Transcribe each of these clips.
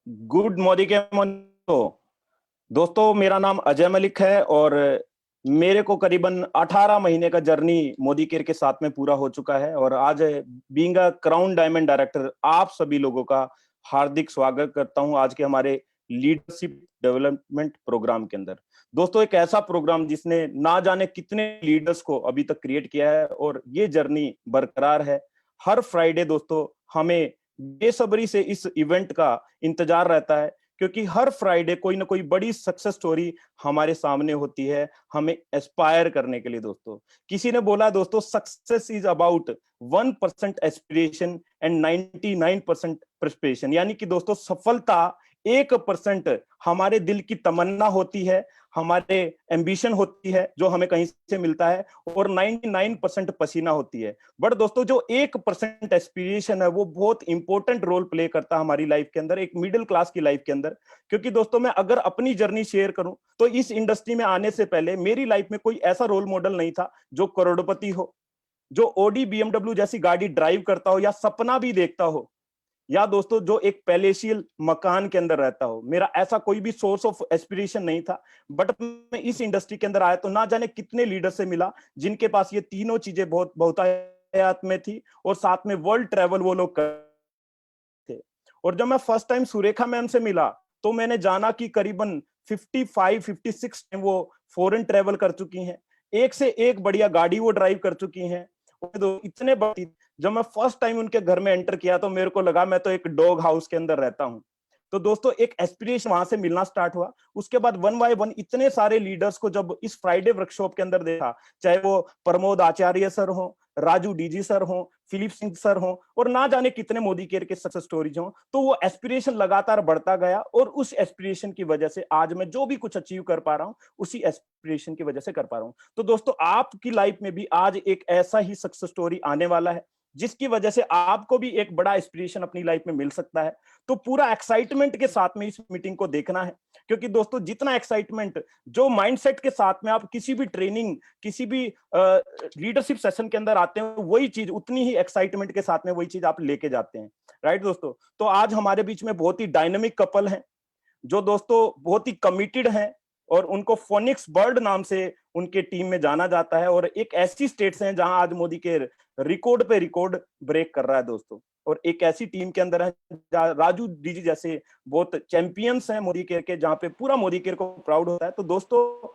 Good morning के दोस्तों, मेरा नाम अजय मलिक है और मेरे को करीबन 18 महीने का जर्नी मोदी केयर के साथ में पूरा हो चुका है। और आज being a crown diamond director आप सभी लोगों का हार्दिक स्वागत करता हूं आज के हमारे लीडरशिप डेवलपमेंट प्रोग्राम के अंदर। दोस्तों, एक ऐसा प्रोग्राम जिसने ना जाने कितने लीडर्स को अभी तक क्रिएट किया है और ये जर्नी बरकरार है। हर फ्राइडे दोस्तों हमें बेसब्री से इस इवेंट का इंतजार रहता है, क्योंकि हर फ्राइडे कोई ना कोई बड़ी सक्सेस स्टोरी हमारे सामने होती है हमें एस्पायर करने के लिए। दोस्तों, किसी ने बोला दोस्तों, success is about 1% aspiration and 99% preparation. यानी कि दोस्तों, सफलता 1% हमारे दिल की तमन्ना होती है, हमारे एम्बिशन होती है जो हमें कहीं से मिलता है, और 99% पसीना होती है। बट दोस्तों, जो 1% एस्पिरेशन है वो बहुत इंपॉर्टेंट रोल प्ले करता है हमारी लाइफ के अंदर, एक मिडिल क्लास की लाइफ के अंदर। क्योंकि दोस्तों, मैं अगर अपनी जर्नी शेयर करूं तो इस इंडस्ट्री में आने से पहले मेरी लाइफ में कोई ऐसा रोल मॉडल नहीं था जो करोड़पति हो, जो ओडी बीएमडब्ल्यू जैसी गाड़ी ड्राइव करता हो या सपना भी देखता हो, या दोस्तों जो एक पैलेशियल मकान के अंदर रहता हो। मेरा ऐसा कोई भी सोर्स ऑफ एस्पिरेशन नहीं था। बट मैं इस इंडस्ट्री के अंदर आया तो ना जाने कितने लीडर से मिला जिनके पास ये तीनों चीजें बहुत बहुतायत में थी, और साथ में वर्ल्ड ट्रैवल वो लोग थे। और जब मैं फर्स्ट टाइम सुरेखा मैम से मिला तो मैंने जाना कि करीबन 55-56 टाइम वो फॉरेन ट्रैवल कर चुकी हैं, एक से एक बढ़िया गाड़ी वो ड्राइव कर चुकी हैं। तो इतने बड़ी, जब मैं फर्स्ट टाइम उनके घर में एंटर किया तो मेरे को लगा मैं तो एक डॉग हाउस के अंदर रहता हूं। तो दोस्तों, एक एस्पिरेशन वहां से मिलना स्टार्ट हुआ। उसके बाद वन बाय वन इतने सारे लीडर्स को जब इस फ्राइडे वर्कशॉप के अंदर देखा, चाहे वो प्रमोद आचार्य सर हो, राजू डीजी सर हो, फिलिप सिंह सर हो, और ना जाने कितने मोदी केयर के सक्सेस स्टोरीज हो, तो वो एस्पिरेशन लगातार बढ़ता गया। और उस एस्पिरेशन की वजह से आज मैं जो भी कुछ अचीव कर पा रहा हूं, उसी एस्पिरेशन की वजह से कर पा रहा हूं। तो दोस्तों, आपकी लाइफ में भी आज एक ऐसा ही सक्सेस स्टोरी आने वाला है जिसकी वजह से आपको भी एक बड़ा इंस्पिरेशन अपनी लाइफ में मिल सकता है। तो पूरा एक्साइटमेंट के साथ में इस मीटिंग को देखना है, क्योंकि दोस्तों, जितना एक्साइटमेंट, जो माइंडसेट के साथ में आप किसी भी ट्रेनिंग, किसी भी लीडरशिप सेशन के अंदर आते हैं, वही चीज, उतनी ही एक्साइटमेंट के साथ में वही चीज आप लेके जाते हैं। राइट दोस्तों? तो आज हमारे बीच में बहुत ही डायनेमिक कपल हैं, जो दोस्तों बहुत ही कमिटेड हैं, और उनको फोनिक्स बर्ड नाम से उनके टीम में जाना जाता है। और एक ऐसी स्टेट्स हैं जहां आज मोदी के रिकॉर्ड पे रिकॉर्ड ब्रेक कर रहा है दोस्तों। और एक ऐसी टीम के अंदर है जहां राजू डीजी जैसे बहुत चैंपियंस हैं मोदी केयर के, जहां पे पूरा मोदी केयर को प्राउड होता है। तो दोस्तों,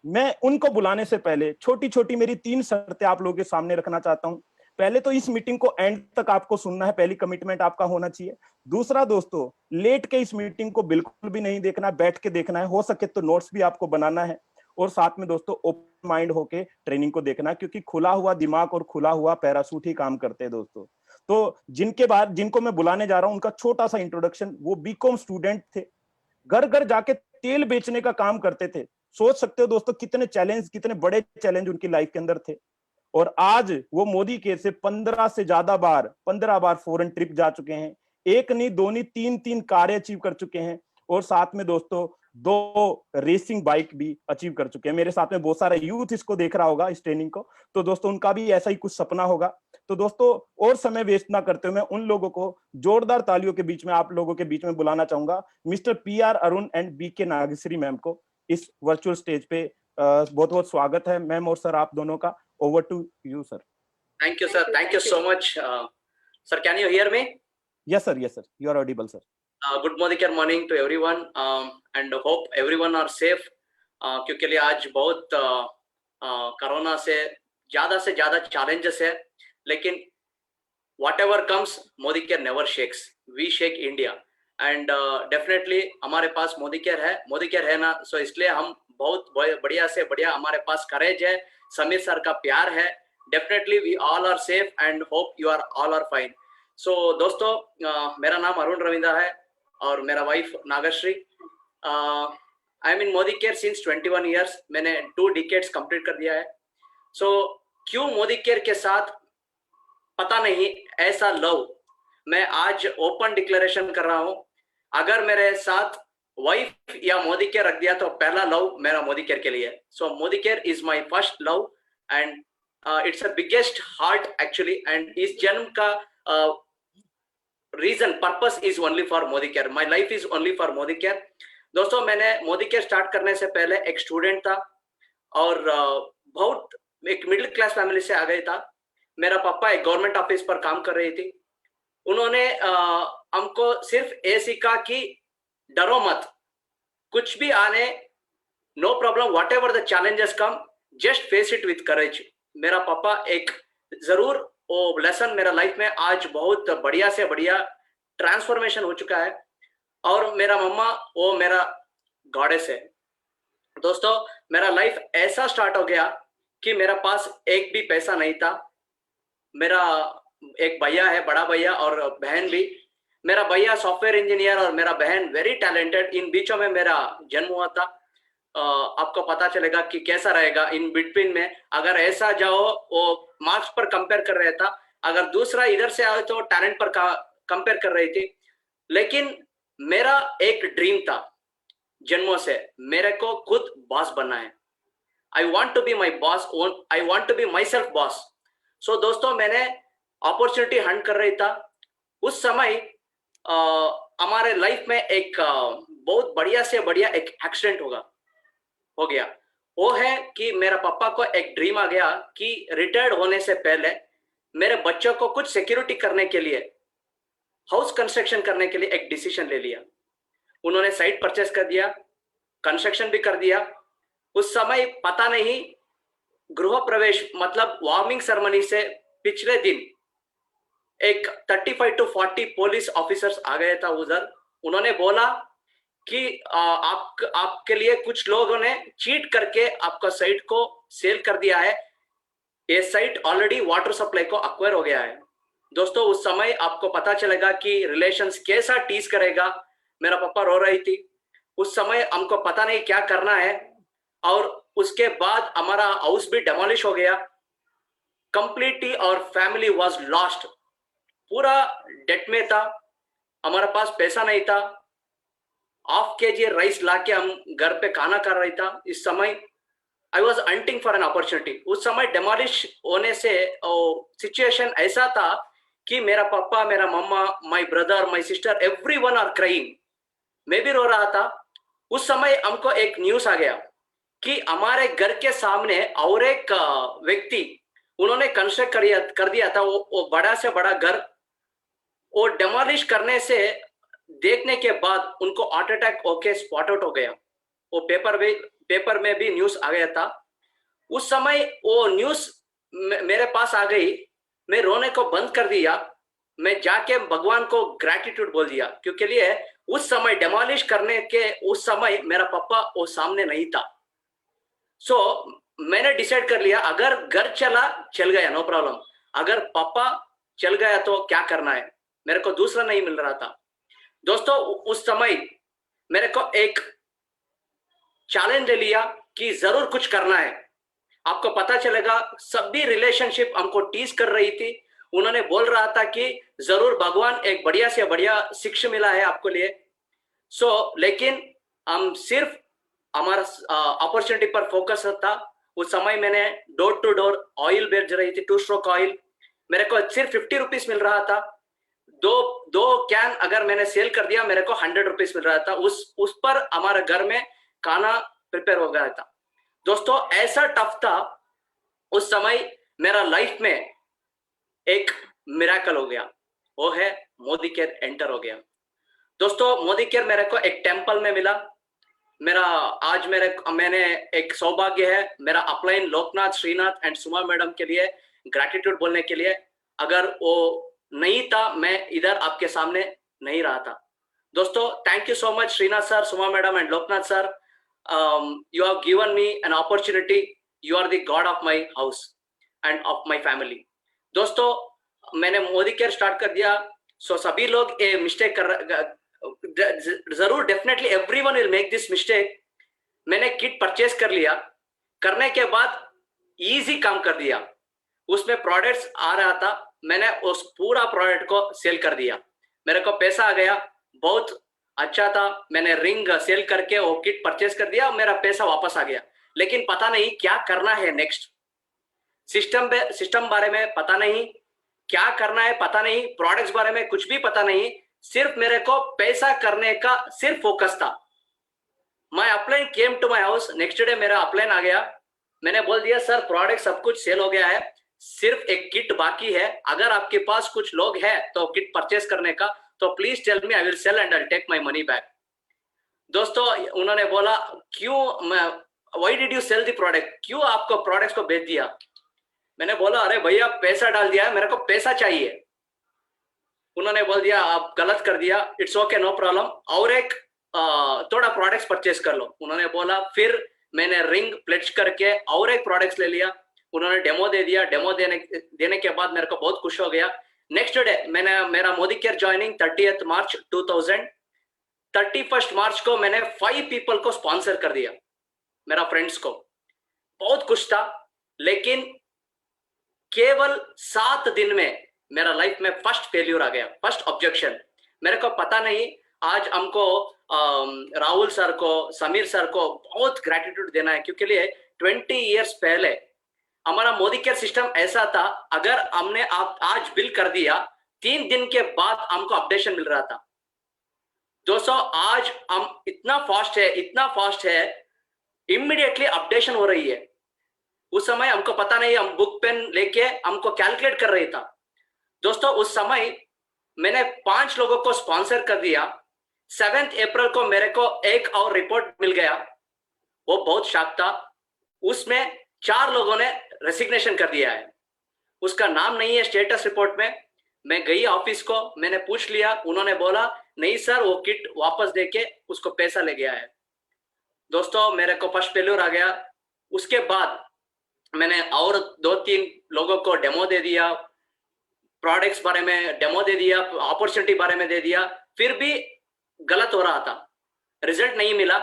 मैं उनको बुलाने से पहले छोटी छोटी मेरी 3 शर्तें आप लोगों के सामने रखना चाहता हूं। पहले तो इस मीटिंग को एंड तक आपको सुनना है, पहली कमिटमेंट आपका होना चाहिए। दूसरा दोस्तों, लेट के इस मीटिंग को बिल्कुल भी नहीं देखना, बैठ के देखना है, हो सके तो नोट्स भी आपको बनाना है। और साथ में दोस्तों, ओपन माइंड होके ट्रेनिंग को देखना, क्योंकि खुला हुआ दिमाग और खुला हुआ पैरासूट ही काम करते हैं दोस्तों। तो जिनको मैं बुलाने जा रहा हूं, उनका छोटा सा इंट्रोडक्शन। वो बीकॉम स्टूडेंट थे, घर घर जाके तेल बेचने का काम करते थे। सोच सकते हो दोस्तों, कितने बड़े चैलेंज उनकी लाइफ के अंदर थे। और आज वो मोदी केयर से 15 बार फॉरेन ट्रिप जा चुके हैं। एक नहीं, दो नहीं, 3 कारें अचीव कर चुके हैं। और साथ में दोस्तों 2 रेसिंग बाइक भी अचीव कर चुके हैं। मेरे साथ में बहुत सारा यूथ इसको देख रहा होगा, इस ट्रेनिंग को। तो दोस्तों, उनका भी ऐसा ही कुछ सपना होगा। तो दोस्तों, और समय वेस्ट ना करते हुए मैं उन लोगों को जोरदार तालियों के बीच में, आप लोगों के बीच में बुलाना चाहूंगा, mister PR Arun and BK Nageshwari ma'am को इस वर्चुअल स्टेज पे। बहुत बहुत स्वागत है मैम और सर, आप दोनों का। Over to you, sir. Thank you, sir. Thank you so much. Sir, can you hear me? Yes, sir. Yes, sir. You are audible, sir. Good morning to everyone, and hope everyone are safe. क्योंकि लिए आज बहुत corona से ज़्यादा challenges है, लेकिन whatever comes, Modi care never shakes. We shake India, and definitely हमारे पास Modi care है ना, so इसलिए हम बहुत बढ़िया से बढ़िया, हमारे पास courage है, समीर सर का प्यार है। Definitely we all are safe and hope you are all are fine. So दोस्तों, मेरा नाम अरुण रविंद्र है और मेरा wife Nagashree. I am in Modi care since 21 years. मैंने 2 decades कंप्लीट कर दिया है। So क्यों मोदी केयर के साथ पता नहीं, ऐसा लव मैं आज ओपन डिक्लेरेशन कर रहा हूं। अगर मेरे साथ वाइफ या मोदी केयर रख दिया तो पहला लव मेरा मोदी केयर के लिए। So Modicare is my first love and it's a biggest heart actually. And इस जन्म का reason purpose is only for Modicare, my life is only for Modicare. दोस्तों मैंने मोदी केयर स्टार्ट करने से पहले एक स्टूडेंट था और बहुत एक मिडिल क्लास फैमिली से आ गया था। मेरा पापा एक गवर्नमेंट ऑफिस पर काम कर रही थी। उन्होंने हमको सिर्फ ये सीखा कि डरो मत, कुछ भी आने, no problem, whatever the challenges come, just face it with courage. मेरा पापा एक जरूर वो लेसन मेरा लाइफ में आज बहुत बढ़िया से बढ़िया ट्रांसफॉर्मेशन हो चुका है। और मेरा मम्मा वो मेरा गॉडेस है। दोस्तों मेरा लाइफ ऐसा स्टार्ट हो गया कि मेरा पास एक भी पैसा नहीं था। मेरा एक भैया है, बड़ा भैया, और बहन भी। मेरा भैया सॉफ्टवेयर इंजीनियर और मेरा बहन वेरी टैलेंटेड। इन बीचों में मेरा जन्म हुआ था। आपको पता चलेगा कि कैसा रहेगा इन बिटवीन में। अगर ऐसा जाओ वो मार्क्स पर कंपेयर कर रहा था, अगर दूसरा इधर से आए तो टैलेंट पर कंपेयर कर रही थी। लेकिन मेरा एक ड्रीम था जन्मों से, मेरे को खुद बॉस बनना है। I want to be my boss, I want to be my self boss. So दोस्तों मैंने अपॉर्चुनिटी हंट कर रही था। उस समय हमारे लाइफ में एक बहुत बढ़िया से बढ़िया एक एक्सीडेंट हो गया। वो है कि मेरा पापा को एक ड्रीम आ गया कि रिटायर्ड होने से पहले मेरे बच्चों को कुछ सिक्योरिटी करने के लिए, हाउस कंस्ट्रक्शन करने के लिए एक डिसीजन ले लिया। उन्होंने साइट परचेस कर दिया, कंस्ट्रक्शन भी कर दिया। उस समय पता नहीं, गृह प्रवेश मतलब वार्मिंग सेरेमनी से पिछले दिन एक 35 to 40 पुलिस ऑफिसर्स आ गए था उधर। उन्होंने बोला कि आपके लिए कुछ लोगों ने चीट करके आपका साइट को सेल कर दिया है। ये साइट ऑलरेडी वाटर सप्लाई को अक्वायर हो गया है। दोस्तों उस समय आपको पता चलेगा कि रिलेशंस कैसा टीज करेगा। मेरा पापा रो रही थी उस समय, हमको पता नहीं क्या करना है। और उसके बाद हमारा हाउस भी डेमोलिश हो गया कंप्लीटली और फैमिली वाज लॉस्ट। पूरा डेट में था, हमारे पास पैसा नहीं था। हाफ केजी राइस लाके हम घर पे खाना कर रही था। इस समय I was hunting for an opportunity. उस समय डेमोलिश होने से सिचुएशन ऐसा था कि मेरा पापा, मेरा मम्मा, my brother, my sister, everyone are crying. मैं भी रो रहा था। उस समय हमको एक न्यूज आ गया कि हमारे घर के सामने और एक व्यक्ति, उन्होंने कंस्ट्रक्ट कर दिया था वो बड़ा से बड़ा घर। वो डेमोलिश करने से देखने के बाद उनको हार्ट अटैक होके स्पॉट आउट हो गया। वो पेपर में भी न्यूज आ गया था। उस समय वो न्यूज मेरे पास आ गई, मैं रोने को बंद कर दिया। मैं जाके भगवान को ग्रैटिट्यूड बोल दिया, क्योंकि लिए उस समय डेमोलिश करने के उस समय मेरा पापा वो सामने नहीं था। सो मैंने डिसाइड कर लिया, अगर घर चल गया नो प्रॉब्लम, अगर पापा चल गया तो क्या करना है, मेरे को दूसरा नहीं मिल रहा था। दोस्तों उस समय मेरे को एक चैलेंज ले लिया कि जरूर कुछ करना है। आपको पता चलेगा सभी रिलेशनशिप हमको टीज कर रही थी। उन्होंने बोल रहा था कि जरूर भगवान एक बढ़िया से बढ़िया शिक्षा मिला है आपको लिए। लेकिन हम सिर्फ हमारा अपॉर्चुनिटी पर फोकस था। उस समय मैंने डोर टू डोर ऑयल बेच रही थी, 2 स्ट्रोक ऑयल। मेरे को सिर्फ 50 रुपीज मिल रहा था। दो कैन अगर मैंने सेल कर दिया मेरे को 100 रुपीज मिल रहा था। उस पर हमारे घर में खाना प्रिपेयर हो गया था। दोस्तों ऐसा टफ था उस समय। मेरा लाइफ में एक मिराकल हो गया, वो है मोदी केयर एंटर हो गया। दोस्तों मोदी केयर मेरे को एक टेम्पल में मिला। मैंने एक सौभाग्य है मेरा upline Loknath, Shrinath and Suma madam के लिए ग्रैटिट्यूड बोलने के लिए। अगर वो नहीं था मैं इधर आपके सामने नहीं रहा था। दोस्तों thank you so much Shrinath sir, Suma madam and Loknath sir. you have given me an opportunity. You are the God of my house and of my family. दोस्तों मैंने मोदी केयर स्टार्ट कर दिया। सभी लोग ये मिस्टेक जरूर, definitely everyone will make this mistake. मैंने kit purchase कर लिया, करने के बाद इजी काम कर दिया। उसमें प्रोडक्ट्स आ रहा था, मैंने उस पूरा प्रोडक्ट को सेल कर दिया। मेरे को पैसा आ गया, बहुत अच्छा था। मैंने रिंग सेल करके वो किट परचेस कर दिया, मेरा पैसा वापस आ गया। लेकिन पता नहीं क्या करना है नेक्स्ट। सिस्टम बारे में पता नहीं क्या करना है पता नहीं, प्रोडक्ट्स बारे में कुछ भी पता नहीं, सिर्फ मेरे को पैसा करने का सिर्फ फोकस था। My upline came to my house, next day मेरा अपलाइन आ गया। मैंने बोल दिया सर प्रोडक्ट सब कुछ सेल हो गया है, सिर्फ एक किट बाकी है, अगर आपके पास कुछ लोग हैं तो किट परचेस करने का तो please tell me, I will sell and I will take my money back. दोस्तों उन्होंने बोला क्यों, why did you sell the product, क्यों आपको प्रोडक्ट्स को बेच दिया? मैंने बोला अरे भैया पैसा डाल दिया है, मेरे को पैसा चाहिए। उन्होंने बोल दिया आप गलत कर दिया, इट्स ओके नो प्रॉब्लम, और एक थोड़ा प्रोडक्ट्स परचेस कर लो। उन्होंने बोला, फिर मैंने रिंग प्लेज करके और एक प्रोडक्ट्स ले लिया। उन्होंने डेमो दे दिया, डेमो देने के बाद मेरे को बहुत खुश हो गया। नेक्स्ट डे मैंने मेरा मोदी केयर ज्वाइनिंग 30 मार्च 2000, 31 मार्च को मैंने 5 पीपल को स्पॉन्सर कर दिया, मेरा फ्रेंड्स को। बहुत खुश था, लेकिन केवल 7 दिन में मेरा लाइफ में फर्स्ट फेल्यूर आ गया, फर्स्ट ऑब्जेक्शन। मेरे को पता नहीं, आज हमको राहुल सर को, समीर सर को बहुत ग्रेटिट्यूड देना है, क्योंकि लिए 20 इयर्स पहले हमारा मोदी केयर सिस्टम ऐसा था, अगर हमने आप आज बिल कर दिया 3 दिन के बाद हमको अपडेशन मिल रहा था। दोस्तों आज हम इतना फास्ट है, इमीडिएटली अपडेशन हो रही है। उस समय हमको पता नहीं, हम बुक पेन लेके हमको कैलकुलेट कर रही था। दोस्तों उस समय मैंने 5 लोगों को स्पॉन्सर कर दिया। 7 अप्रैल को मेरे को एक और रिपोर्ट मिल गया, वो बहुत शॉक था। उसमें 4 लोगों ने रेसिग्नेशन कर दिया है, उसका नाम नहीं है स्टेटस रिपोर्ट में। मैं गई ऑफिस को, मैंने पूछ लिया, उन्होंने बोला नहीं सर वो किट वापस देके उसको पैसा ले गया है। दोस्तों मेरे को फर्स्ट फेल्यूर आ गया। उसके बाद मैंने और 2-3 लोगों को डेमो दे दिया, प्रोडक्ट्स बारे में डेमो दे दिया, अपॉर्चुनिटी बारे में दे दिया, फिर भी गलत हो रहा था, रिजल्ट नहीं मिला।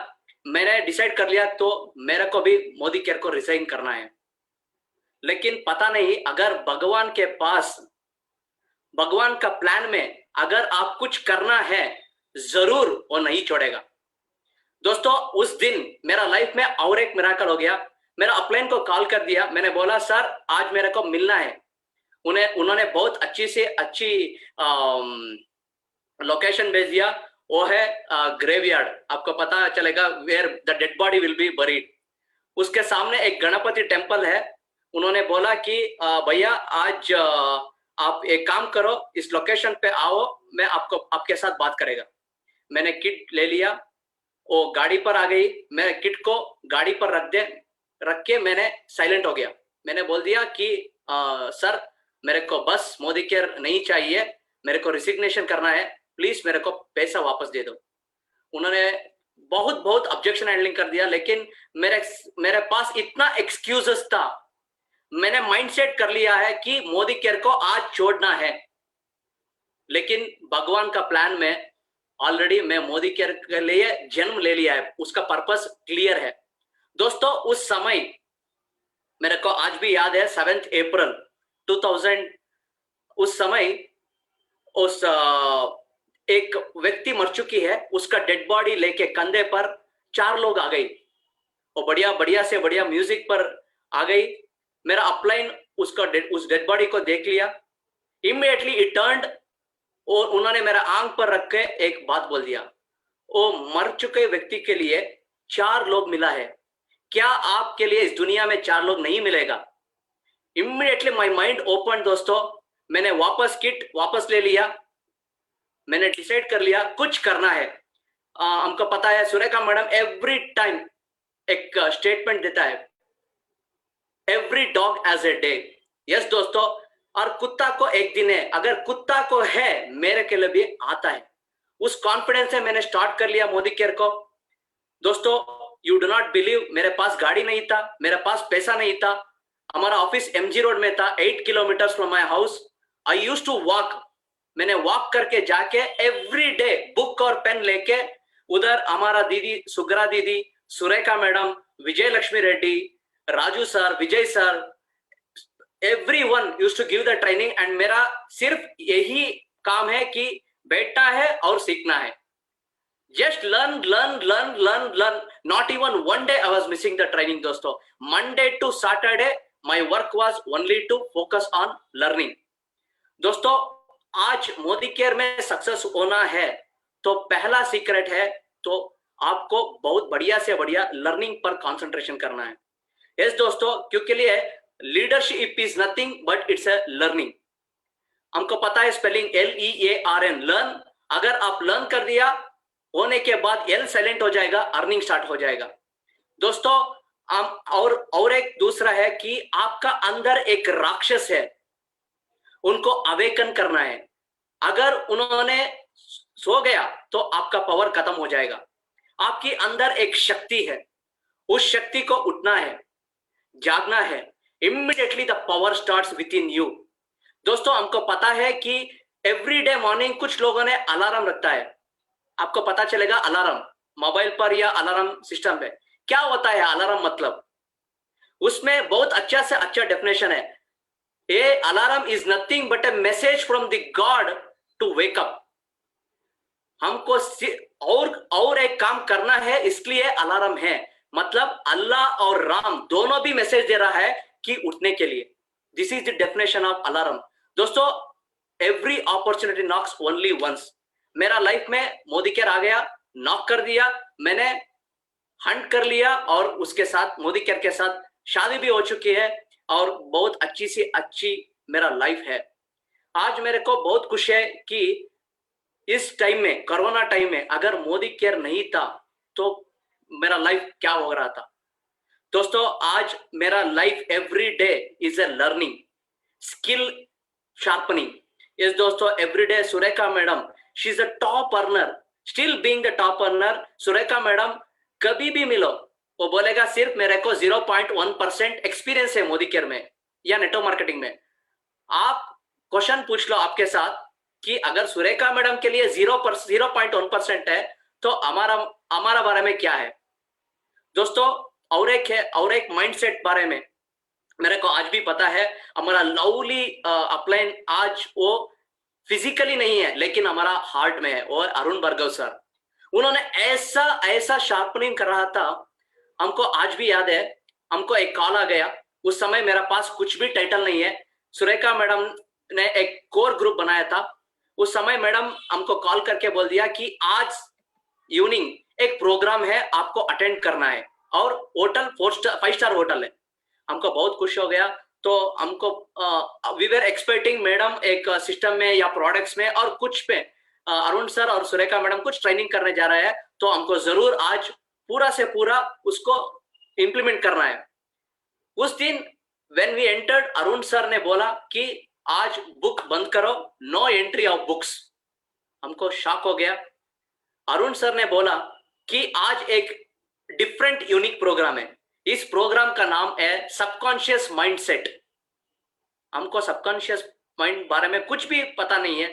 मैंने डिसाइड कर लिया तो मेरे को भी मोदी केयर को रिजाइन करना है। लेकिन पता नहीं, अगर भगवान के पास, भगवान का प्लान में अगर आप कुछ करना है, जरूर वो नहीं छोड़ेगा। दोस्तों उस दिन मेरा लाइफ में और एक मिराकल हो गया। मेरा अपलाइन को कॉल कर दिया, मैंने बोला सर आज मेरे को मिलना है। उन्होंने बहुत अच्छी लोकेशन भेज दिया, वो है ग्रेवयार्ड, आपको पता चलेगा where the dead body will be buried. उसके सामने एक गणपति टेम्पल है। उन्होंने बोला कि भैया आज आप एक काम करो, इस लोकेशन पे आओ, मैं आपके साथ बात करेगा। मैंने किट ले लिया, वो गाड़ी पर आ गई, मैं किट को गाड़ी पर रख के मैंने साइलेंट हो गया। मैंने बोल दिया कि सर मेरे को बस मोदी केयर नहीं चाहिए, मेरे को रिसिग्नेशन करना है, प्लीज मेरे को पैसा वापस दे दो। उन्होंने बहुत ऑब्जेक्शन हैंडलिंग कर दिया, लेकिन मेरे पास इतना एक्सक्यूजेस था। मैंने माइंडसेट कर लिया है कि मोदी केयर को आज छोड़ना है, लेकिन भगवान का प्लान में ऑलरेडी मैं मोदी केयर के लिए जन्म ले लिया है, उसका पर्पस क्लियर है। दोस्तों उस समय मेरे को आज भी याद है, 7 अप्रैल 2000, उस समय उस एक व्यक्ति मर चुकी है, उसका डेड बॉडी लेके कंधे पर 4 लोग आ गई, और बढ़िया से बढ़िया म्यूजिक पर आ गई। मेरा अपलाइन उस डेड बॉडी को देख लिया, इमीडिएटली इट टर्न्ड, और उन्होंने मेरा आंख पर रख के एक बात बोल दिया, वो मर चुके व्यक्ति के लिए 4 लोग मिला है, क्या आपके लिए इस दुनिया में 4 लोग नहीं मिलेगा? Immediately my mind open. दोस्तों मैंने किट वापस ले लिया, मैंने डिसाइड कर लिया कुछ करना है। हमको पता है सुरेखा मैडम एवरी टाइम एक स्टेटमेंट देता है, every dog as a day. Yes दोस्तों, और कुत्ता को एक दिन है, अगर कुत्ता को है मेरे के लिए भी आता है। उस कॉन्फिडेंस से मैंने स्टार्ट कर लिया मोदी केयर को। दोस्तों यू डू नॉट बिलीव, मेरे पास गाड़ी नहीं था, मेरे पास पैसा नहीं था, हमारा ऑफिस MG रोड में था, 8 kilometre from my house. I used to walk, मैंने वॉक करके जाके एवरी डे बुक और पेन लेके उधर हमारा दीदी सुग्रा दीदी, Surekha madam, Vijay Lakshmi Reddy, Raju sir, Vijay sir, everyone used to give the training. And मेरा सिर्फ यही काम है कि बैठना है और सीखना है। Just learn. Not even one day I was missing the training, दोस्तों। Monday to Saturday, my work was only to focus on learning. दोस्तों, आज मोदी केयर में सक्सेस होना है तो पहला सीक्रेट है, तो आपको बहुत बढ़िया से बढ़िया लर्निंग पर कंसंट्रेशन करना है। यस दोस्तों, क्योंकि लिए leadership is nothing but it's a learning. हमको पता है स्पेलिंग LEARN, लर्न। अगर आप लर्न कर दिया, होने के बाद एल साइलेंट हो जाएगा, अर्निंग स्टार्ट हो जाएगा। दोस्तों, और एक दूसरा है कि आपका अंदर एक राक्षस है, उनको अवेकन करना है। अगर उन्होंने सो गया तो आपका पावर खत्म हो जाएगा। आपकी अंदर एक शक्ति है, उस शक्ति को उठना है, जागना है। Immediately the power starts with in you. दोस्तों, हमको पता है कि एवरी डे मॉर्निंग कुछ लोगों ने अलार्म रखता है। आपको पता चलेगा अलार्म मोबाइल पर या अलार्म सिस्टम पे क्या होता है। अलार्म मतलब उसमें बहुत अच्छा से अच्छा डेफिनेशन है। A alarm is nothing but a message from the God to wake up. हमको और एक काम करना है, इसलिए अलार्म है। मतलब अल्लाह और राम दोनों भी मैसेज दे रहा है कि उठने के लिए। This is the definition of alarm. दोस्तों, every opportunity knocks only once. मेरा लाइफ में मोदी केयर आ गया, नॉक कर दिया, मैंने हंट कर लिया और उसके साथ मोदी केयर के साथ शादी भी हो चुकी है और बहुत अच्छी सी अच्छी मेरा लाइफ है। आज मेरे को बहुत खुशी है कि इस टाइम में, कोरोना टाइम में, अगर मोदी केयर नहीं था तो मेरा लाइफ क्या हो रहा था। दोस्तों, आज मेरा life every day is a learning, skill sharpening. Yes दोस्तों, every day Surekha madam, she is a top earner, still being the top earner। Surekha madam कभी भी मिलो, वो बोलेगा सिर्फ मेरे को 0.1% एक्सपीरियंस है मोदी केयर में या नेटवर्क मार्केटिंग में। आप क्वेश्चन पूछ लो आपके साथ कि अगर सुरेखा मैडम के लिए 0.1% है तो हमारा बारे में क्या है। दोस्तों, और एक माइंडसेट बारे में मेरे को आज भी पता है। हमारा लवली अपलाइन आज वो फिजिकली नहीं है लेकिन हमारा हार्ट में है, और अरुण भार्गव सर, उन्होंने ऐसा शार्पनिंग कर रहा था। हमको आज भी याद है, हमको एक कॉल आ गया, उस समय मेरा पास कुछ भी टाइटल नहीं है। सुरेखा मैडम ने एक कोर ग्रुप बनाया था। उस समय मैडम हमको कॉल करके बोल दिया कि आज इवनिंग एक प्रोग्राम है, आपको अटेंड करना है, और होटल 5 स्टार होटल है। हमको बहुत खुश हो गया। तो हमको वी वर एक्सपेक्टिंग मैडम एक सिस्टम में या प्रोडक्ट्स में और कुछ पे अरुण सर और सुरेखा मैडम कुछ ट्रेनिंग करने जा रहा है, तो हमको जरूर आज पूरा से पूरा उसको इंप्लीमेंट करना है। उस दिन when we entered, Arun sir ने बोला कि आज बुक बंद करो, नो एंट्री ऑफ बुक्स। हमको शॉक हो गया। अरुण सर ने बोला कि आज एक डिफरेंट यूनिक प्रोग्राम है। इस प्रोग्राम का नाम है सबकॉन्शियस माइंडसेट। हमको सबकॉन्शियस माइंड बारे में कुछ भी पता नहीं है,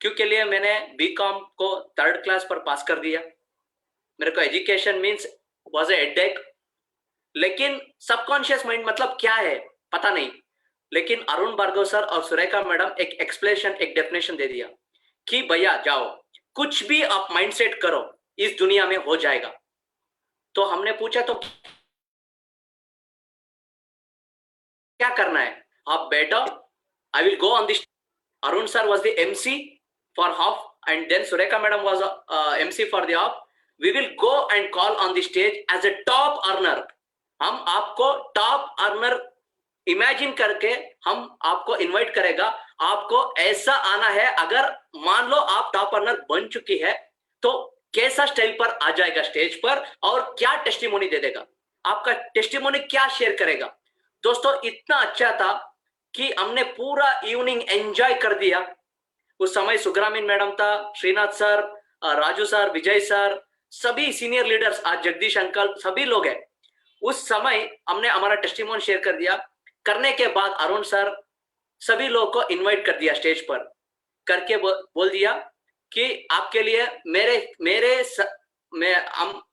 क्योंकि लिए मैंने बीकॉम को 3rd क्लास पर पास कर दिया। मेरे को education means was a headache, लेकिन सबकॉन्शियस माइंड मतलब क्या है पता नहीं। लेकिन अरुण भार्गव सर और सुरेखा मैडम एक एक्सप्लेनेशन, एक डेफिनेशन दे दिया कि भैया जाओ, कुछ भी आप माइंडसेट करो, इस दुनिया में हो जाएगा। तो हमने पूछा तो क्या करना है। आप बैठो, I will go on this. Arun sir was the MC for half and then Surekha madam was MC for the half. We will go and call on the stage as a top earner. हम आपको top earner imagine करके हम आपको invite करेगा। आपको ऐसा आना है, अगर मान लो आप टॉप अर्नर बन चुकी है तो कैसा स्टाइल पर आ जाएगा स्टेज पर और क्या टेस्टिमोनी दे देगा, आपका टेस्टिमोनी क्या शेयर करेगा। दोस्तों, इतना अच्छा था कि हमने पूरा इवनिंग एंजॉय कर दिया। उस समय सुग्रामीन मैडम था, Srinath sir, Raju sir, Vijay sir, सभी सीनियर लीडर्स, आज जगदीश अंकल, सभी लोग हैं। उस समय हमने हमारा टेस्टिमोनी शेयर कर दिया। करने के बाद अरुण सर सभी लोगों को इनवाइट कर दिया स्टेज पर, करके बोल दिया कि आपके लिए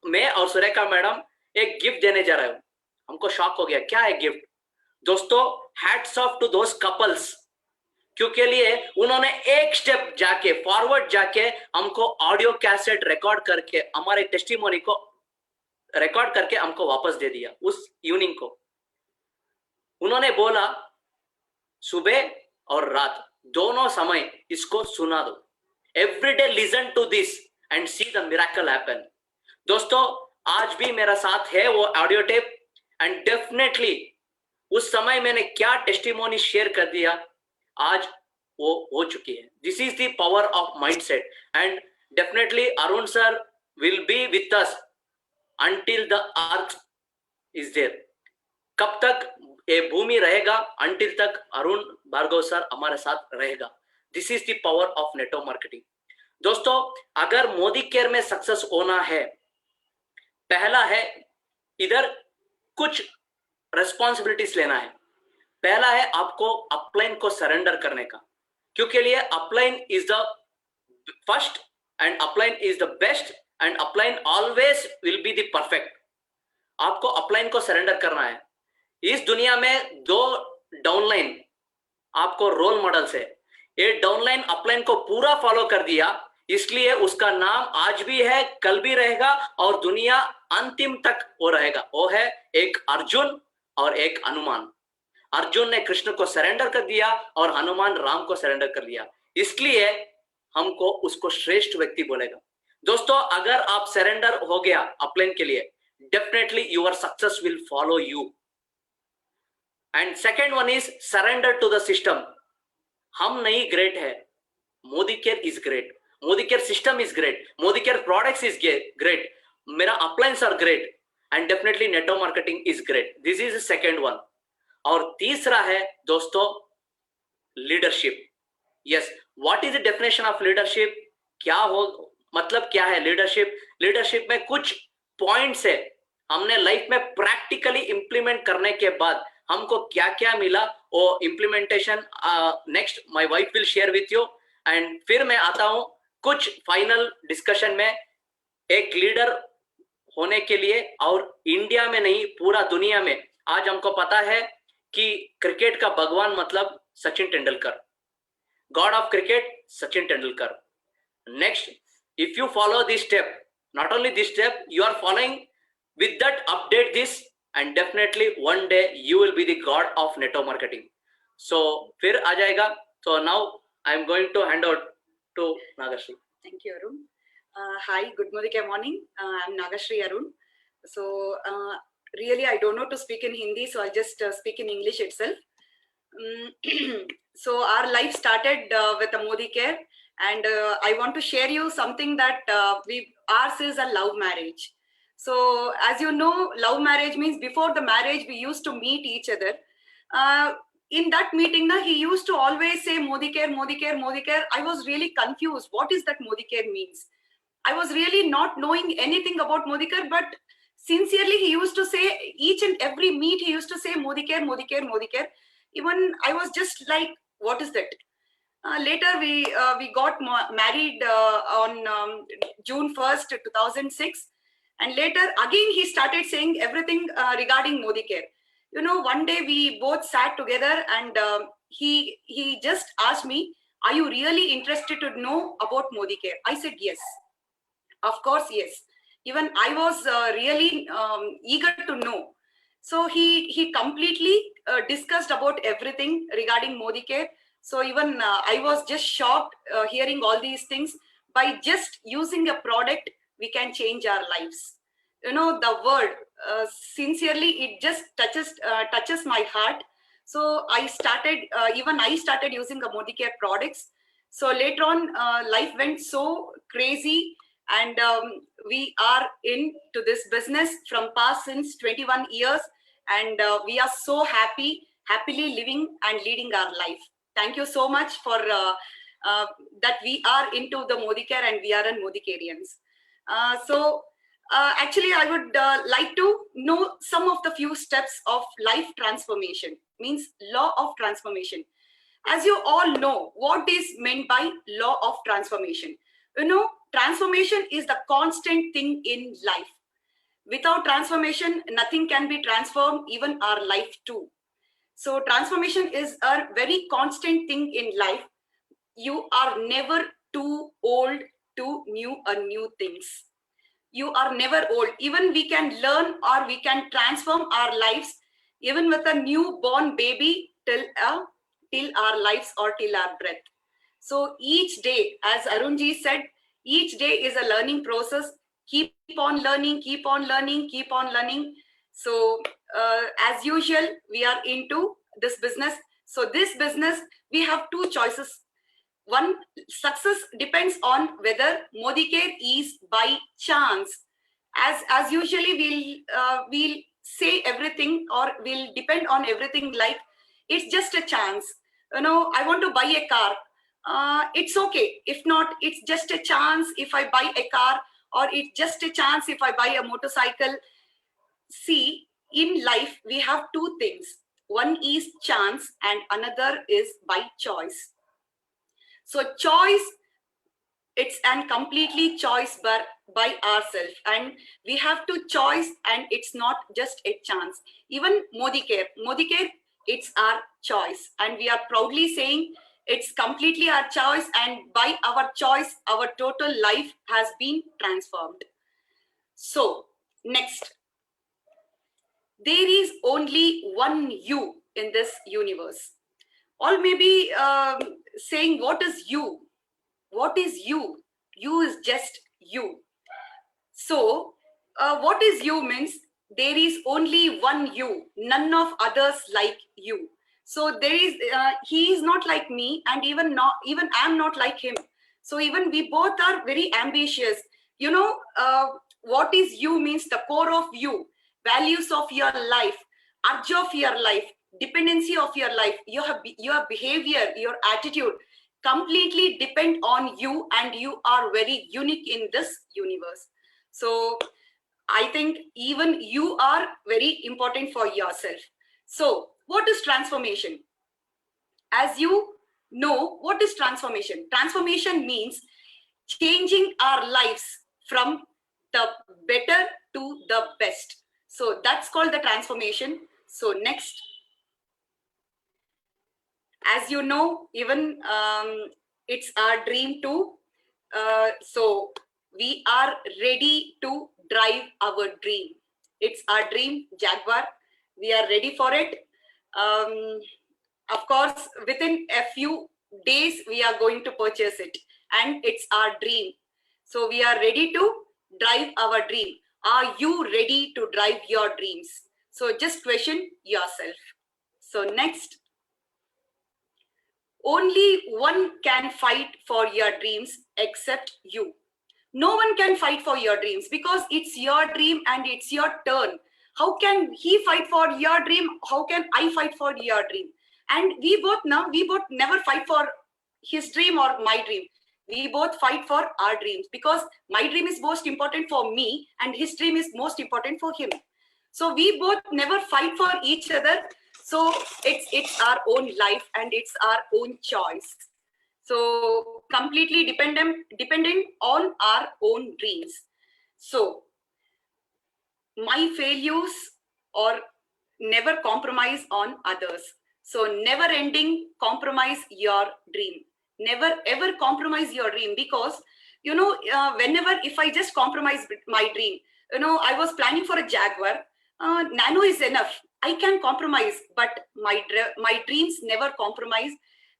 मैं और सुरेखा मैडम एक गिफ्ट देने जा रहे हूं। हमको शॉक हो गया, क्या है गिफ्ट। दोस्तों, hats off to those couples, क्योंकि लिए उन्होंने एक स्टेप जाके फॉरवर्ड जाके हमको ऑडियो कैसेट रिकॉर्ड करके, हमारे टेस्टिमोनी को रिकॉर्ड करके हमको वापस दे दिया। उस इवनिंग को उन्होंने बोला सुबह और रात दोनों समय इसको सुना दो. Every day listen to this and see the miracle happen. दोस्तों, आज भी मेरा साथ है वो ऑडियो टेप, एंड डेफिनेटली उस समय मैंने क्या टेस्टिमोनी शेयर कर दिया, आज वो हो चुकी है. This is the power of mindset, and definitely Arun sir will be with us until the earth is there. कब तक ये भूमि रहेगा, अंटिल तक अरुण भार्गव सर हमारे साथ रहेगा. This is the power of network marketing. दोस्तों, अगर मोदी केयर में सक्सेस होना है, पहला है इधर कुछ रेस्पॉन्सिबिलिटीज लेना है. पहला है आपको अपलाइन को सरेंडर करने का, क्योंकि लिए upline is the first and upline is the best and upline always will be the perfect. आपको अपलाइन को सरेंडर करना है. इस दुनिया में दो डाउनलाइन आपको रोल मॉडल्स है. ये डाउनलाइन अपलाइन को पूरा फॉलो कर दिया, इसलिए उसका नाम आज भी है, कल भी रहेगा और दुनिया अंतिम तक वो रहेगा. वो है एक अर्जुन और एक हनुमान. अर्जुन ने कृष्ण को सरेंडर कर दिया और हनुमान राम को सरेंडर कर लिया, इसलिए हमको उसको श्रेष्ठ व्यक्ति बोलेगा. दोस्तों, अगर आप सरेंडर हो गया अपलाइन के लिए, definitely your success will follow you. And second one is surrender to the system. हम नहीं ग्रेट है, Modicare is great, Modicare system is great, Modicare products is great, मेरा uplines are great, and definitely network marketing is great. This is second one. और तीसरा है दोस्तों leadership. Yes, what is the definition of leadership? क्या हो, मतलब क्या है लीडरशिप? लीडरशिप में कुछ पॉइंट्स है, हमने लाइफ में प्रैक्टिकली इंप्लीमेंट करने के बाद हमको क्या क्या मिला, वो implementation next my wife will share with you. And फिर मैं आता हूं कुछ फाइनल डिस्कशन में. एक लीडर होने के लिए, और इंडिया में नहीं पूरा दुनिया में आज हमको पता है कि क्रिकेट का भगवान मतलब Sachin Tendulkar, god of cricket Sachin Tendulkar. Next, if you follow this step, not only this step, you are following with that, update this, and definitely one day you will be the god of network marketing. So फिर आ जाएगा. So now I am going to hand out to Nagashri. Thank you, Arun. Hi, good morning. I'm Nagashri Arun. So really I don't know to speak in Hindi, so I just speak in English itself. So our life started with a Modi Care, and I want to share you something that ours is a love marriage. So as you know, love marriage means before the marriage we used to meet each other. In that meeting, he used to always say Modi Care, Modi Care, Modi Care. I was really confused. What is that Modi Care means? I was really not knowing anything about Modi Care, but sincerely he used to say, each and every meet he used to say Modi Care, Modi Care, Modi Care. Even I was just like, what is that? Later we got married on June 1st, 2006. And later again he started saying everything regarding Modi Care. You know, one day we both sat together, and he just asked me, are you really interested to know about Modi Care? I said yes, of course, yes. Even I was really eager to know. So he completely discussed about everything regarding Modi Care. So even I was just shocked hearing all these things. By just using a product, we can change our lives. You know, the word sincerely, it just touches my heart. So I started using the Modi Care products. So later on, life went so crazy, and we are into this business from past since 21 years, and we are so happily living and leading our life. Thank you so much for that we are into the Modi Care, and we are in Modi Careans. Actually, I would like to know some of the few steps of life transformation, means law of transformation. As you all know, what is meant by law of transformation? You know, transformation is the constant thing in life. Without transformation, nothing can be transformed, even our life too. So transformation is a very constant thing in life. You are never too old to new things. You are never old. Even we can learn, or we can transform our lives, even with a newborn baby till a till our lives or till our breath. So each day, as Arunji said, each day is a learning process. Keep on learning, keep on learning, keep on learning. So as usual, we are into this business. So this business, we have two choices. One, success depends on whether Modicare is by chance. As usually we'll say everything, or we'll depend on everything like it's just a chance. You know, I want to buy a car. It's okay. If not, it's just a chance if I buy a car, or it's just a chance if I buy a motorcycle. See, in life, we have two things. One is chance and another is by choice. So choice, it's an completely choice by ourselves, and we have to choice, and it's not just a chance. Even Modicare, it's our choice, and we are proudly saying it's completely our choice, and by our choice, our total life has been transformed. So next, there is only one you in this universe. Or maybe saying, what is you? What is you? You is just you. So what is you means there is only one you, none of others like you. So there is, he is not like me, and even I'm not like him. So even we both are very ambitious. You know, what is you means the core of you, values of your life, urge of your life, dependency of your life, your behavior, your attitude completely depend on you, and you are very unique in this universe. So I think even you are very important for yourself. So what is transformation? As you know, what is transformation? Transformation means changing our lives from the better to the best. So that's called the transformation. So next, as you know, even it's our dream too. So we are ready to drive our dream. It's our dream, Jaguar. We are ready for it. Of course, within a few days, we are going to purchase it. And it's our dream. So we are ready to drive our dream. Are you ready to drive your dreams? So just question yourself. So next, only one can fight for your dreams except you. No one can fight for your dreams because it's your dream and it's your turn. How can he fight for your dream? How can I fight for your dream? And we both never fight for his dream or my dream. We both fight for our dreams because my dream is most important for me and his dream is most important for him. So we both never fight for each other. So it's our own life and it's our own choice. So completely dependent on our own dreams. So my failures or never compromise on others. So never ending compromise your dream. Never ever compromise your dream, because you know, whenever if I just compromise my dream, you know, I was planning for a Jaguar. Nano is enough. I can compromise, but my dreams never compromise.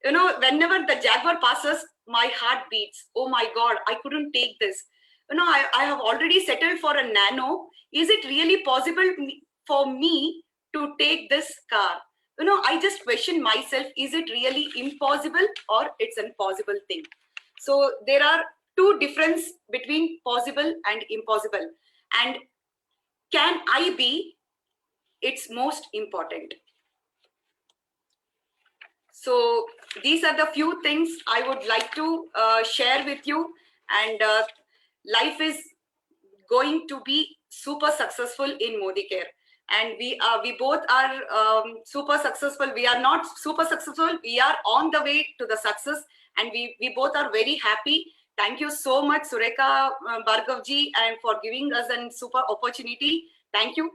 You know, whenever the Jaguar passes, my heart beats. Oh my God, I couldn't take this. You know, I have already settled for a Nano. Is it really possible for me to take this car? You know, I just question myself, is it really impossible or it's an impossible thing? So there are two difference between possible and impossible. And can I be? It's most important. So these are the few things I would like to share with you. And life is going to be super successful in Modicare. And we both are super successful. We are not super successful. We are on the way to the success. And we both are very happy. Thank you so much, Surekha Bhargavji, and for giving us a super opportunity. Thank you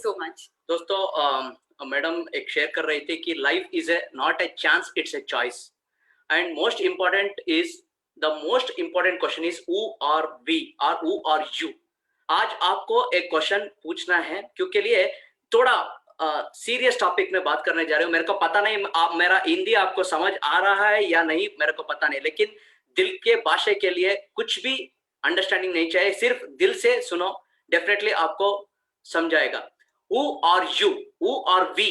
so much. दोस्तों madam एक share कर रही थी कि life is a not a chance, it's a choice. And most important is the most important question is who are we और who are you. आज आपको एक क्वेश्चन पूछना है, क्योंकि लिए थोड़ा सीरियस टॉपिक में बात करने जा रहे हूँ। मेरे को पता नहीं मेरा हिंदी आपको समझ आ रहा है या नहीं, मेरे को पता नहीं, लेकिन दिल के भाषा के लिए कुछ भी अंडरस्टैंडिंग नहीं चाहिए, सिर्फ दिल से सुनो, डेफिनेटली आपको समझाएगा। Who are you? Who are we?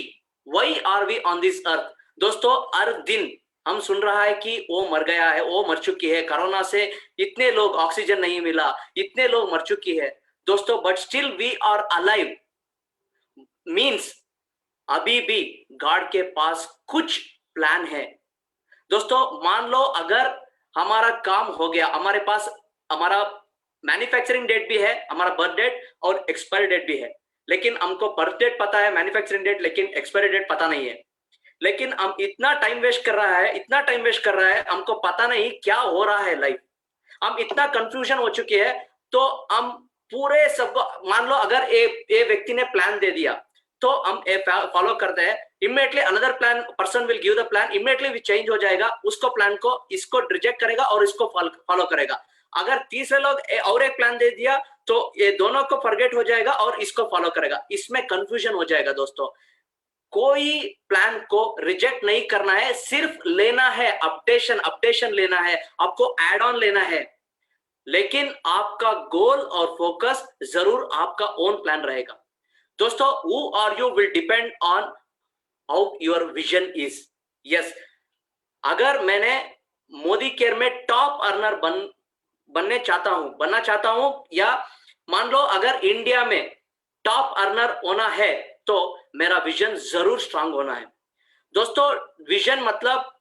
Why are we on this earth? दोस्तों, हर दिन हम सुन रहा है कि वो मर गया है, वो मर चुकी है, कोरोना से इतने लोग, ऑक्सीजन नहीं मिला, इतने लोग मर चुकी है दोस्तों, but still we are alive means अभी भी गॉड के पास कुछ प्लान है। दोस्तों, मान लो अगर हमारा काम हो गया, हमारे पास हमारा मैन्युफैक्चरिंग डेट भी है, हमारा बर्थ डेट और एक्सपायरी डेट भी है, लेकिन हमको बर्थ डेट पता है, मैन्युफैक्चरिंग डेट, लेकिन एक्सपायरी डेट पता नहीं है। लेकिन हम इतना टाइम वेस्ट कर रहा है, इतना टाइम वेस्ट कर रहा है, हमको पता नहीं क्या हो रहा है लाइफ, हम इतना कंफ्यूजन हो चुके हैं। तो हम पूरे सबको, मान लो अगर ए व्यक्ति ने प्लान दे दिया तो हम फॉलो करते हैं, immediately another plan person will give the plan, immediately भी चेंज हो जाएगा, उसको प्लान को, इसको रिजेक्ट करेगा और इसको फॉलो करेगा। अगर तीसरे लोग और एक प्लान दे दिया तो ये दोनों को फॉरगेट हो जाएगा और इसको फॉलो करेगा, इसमें कंफ्यूजन हो जाएगा। दोस्तों, कोई प्लान को रिजेक्ट नहीं करना है, सिर्फ लेना है अपडेशन लेना है, आपको एड ऑन लेना है, लेकिन आपका गोल और फोकस जरूर आपका ओन प्लान रहेगा। दोस्तों, who are you will depend on how your vision is. Yes, अगर मैंने मोदी केयर में टॉप अर्नर बनना चाहता हूं, या मान लो अगर इंडिया में टॉप अर्नर होना है, तो मेरा विजन जरूर स्ट्रांग होना है। दोस्तों, विजन मतलब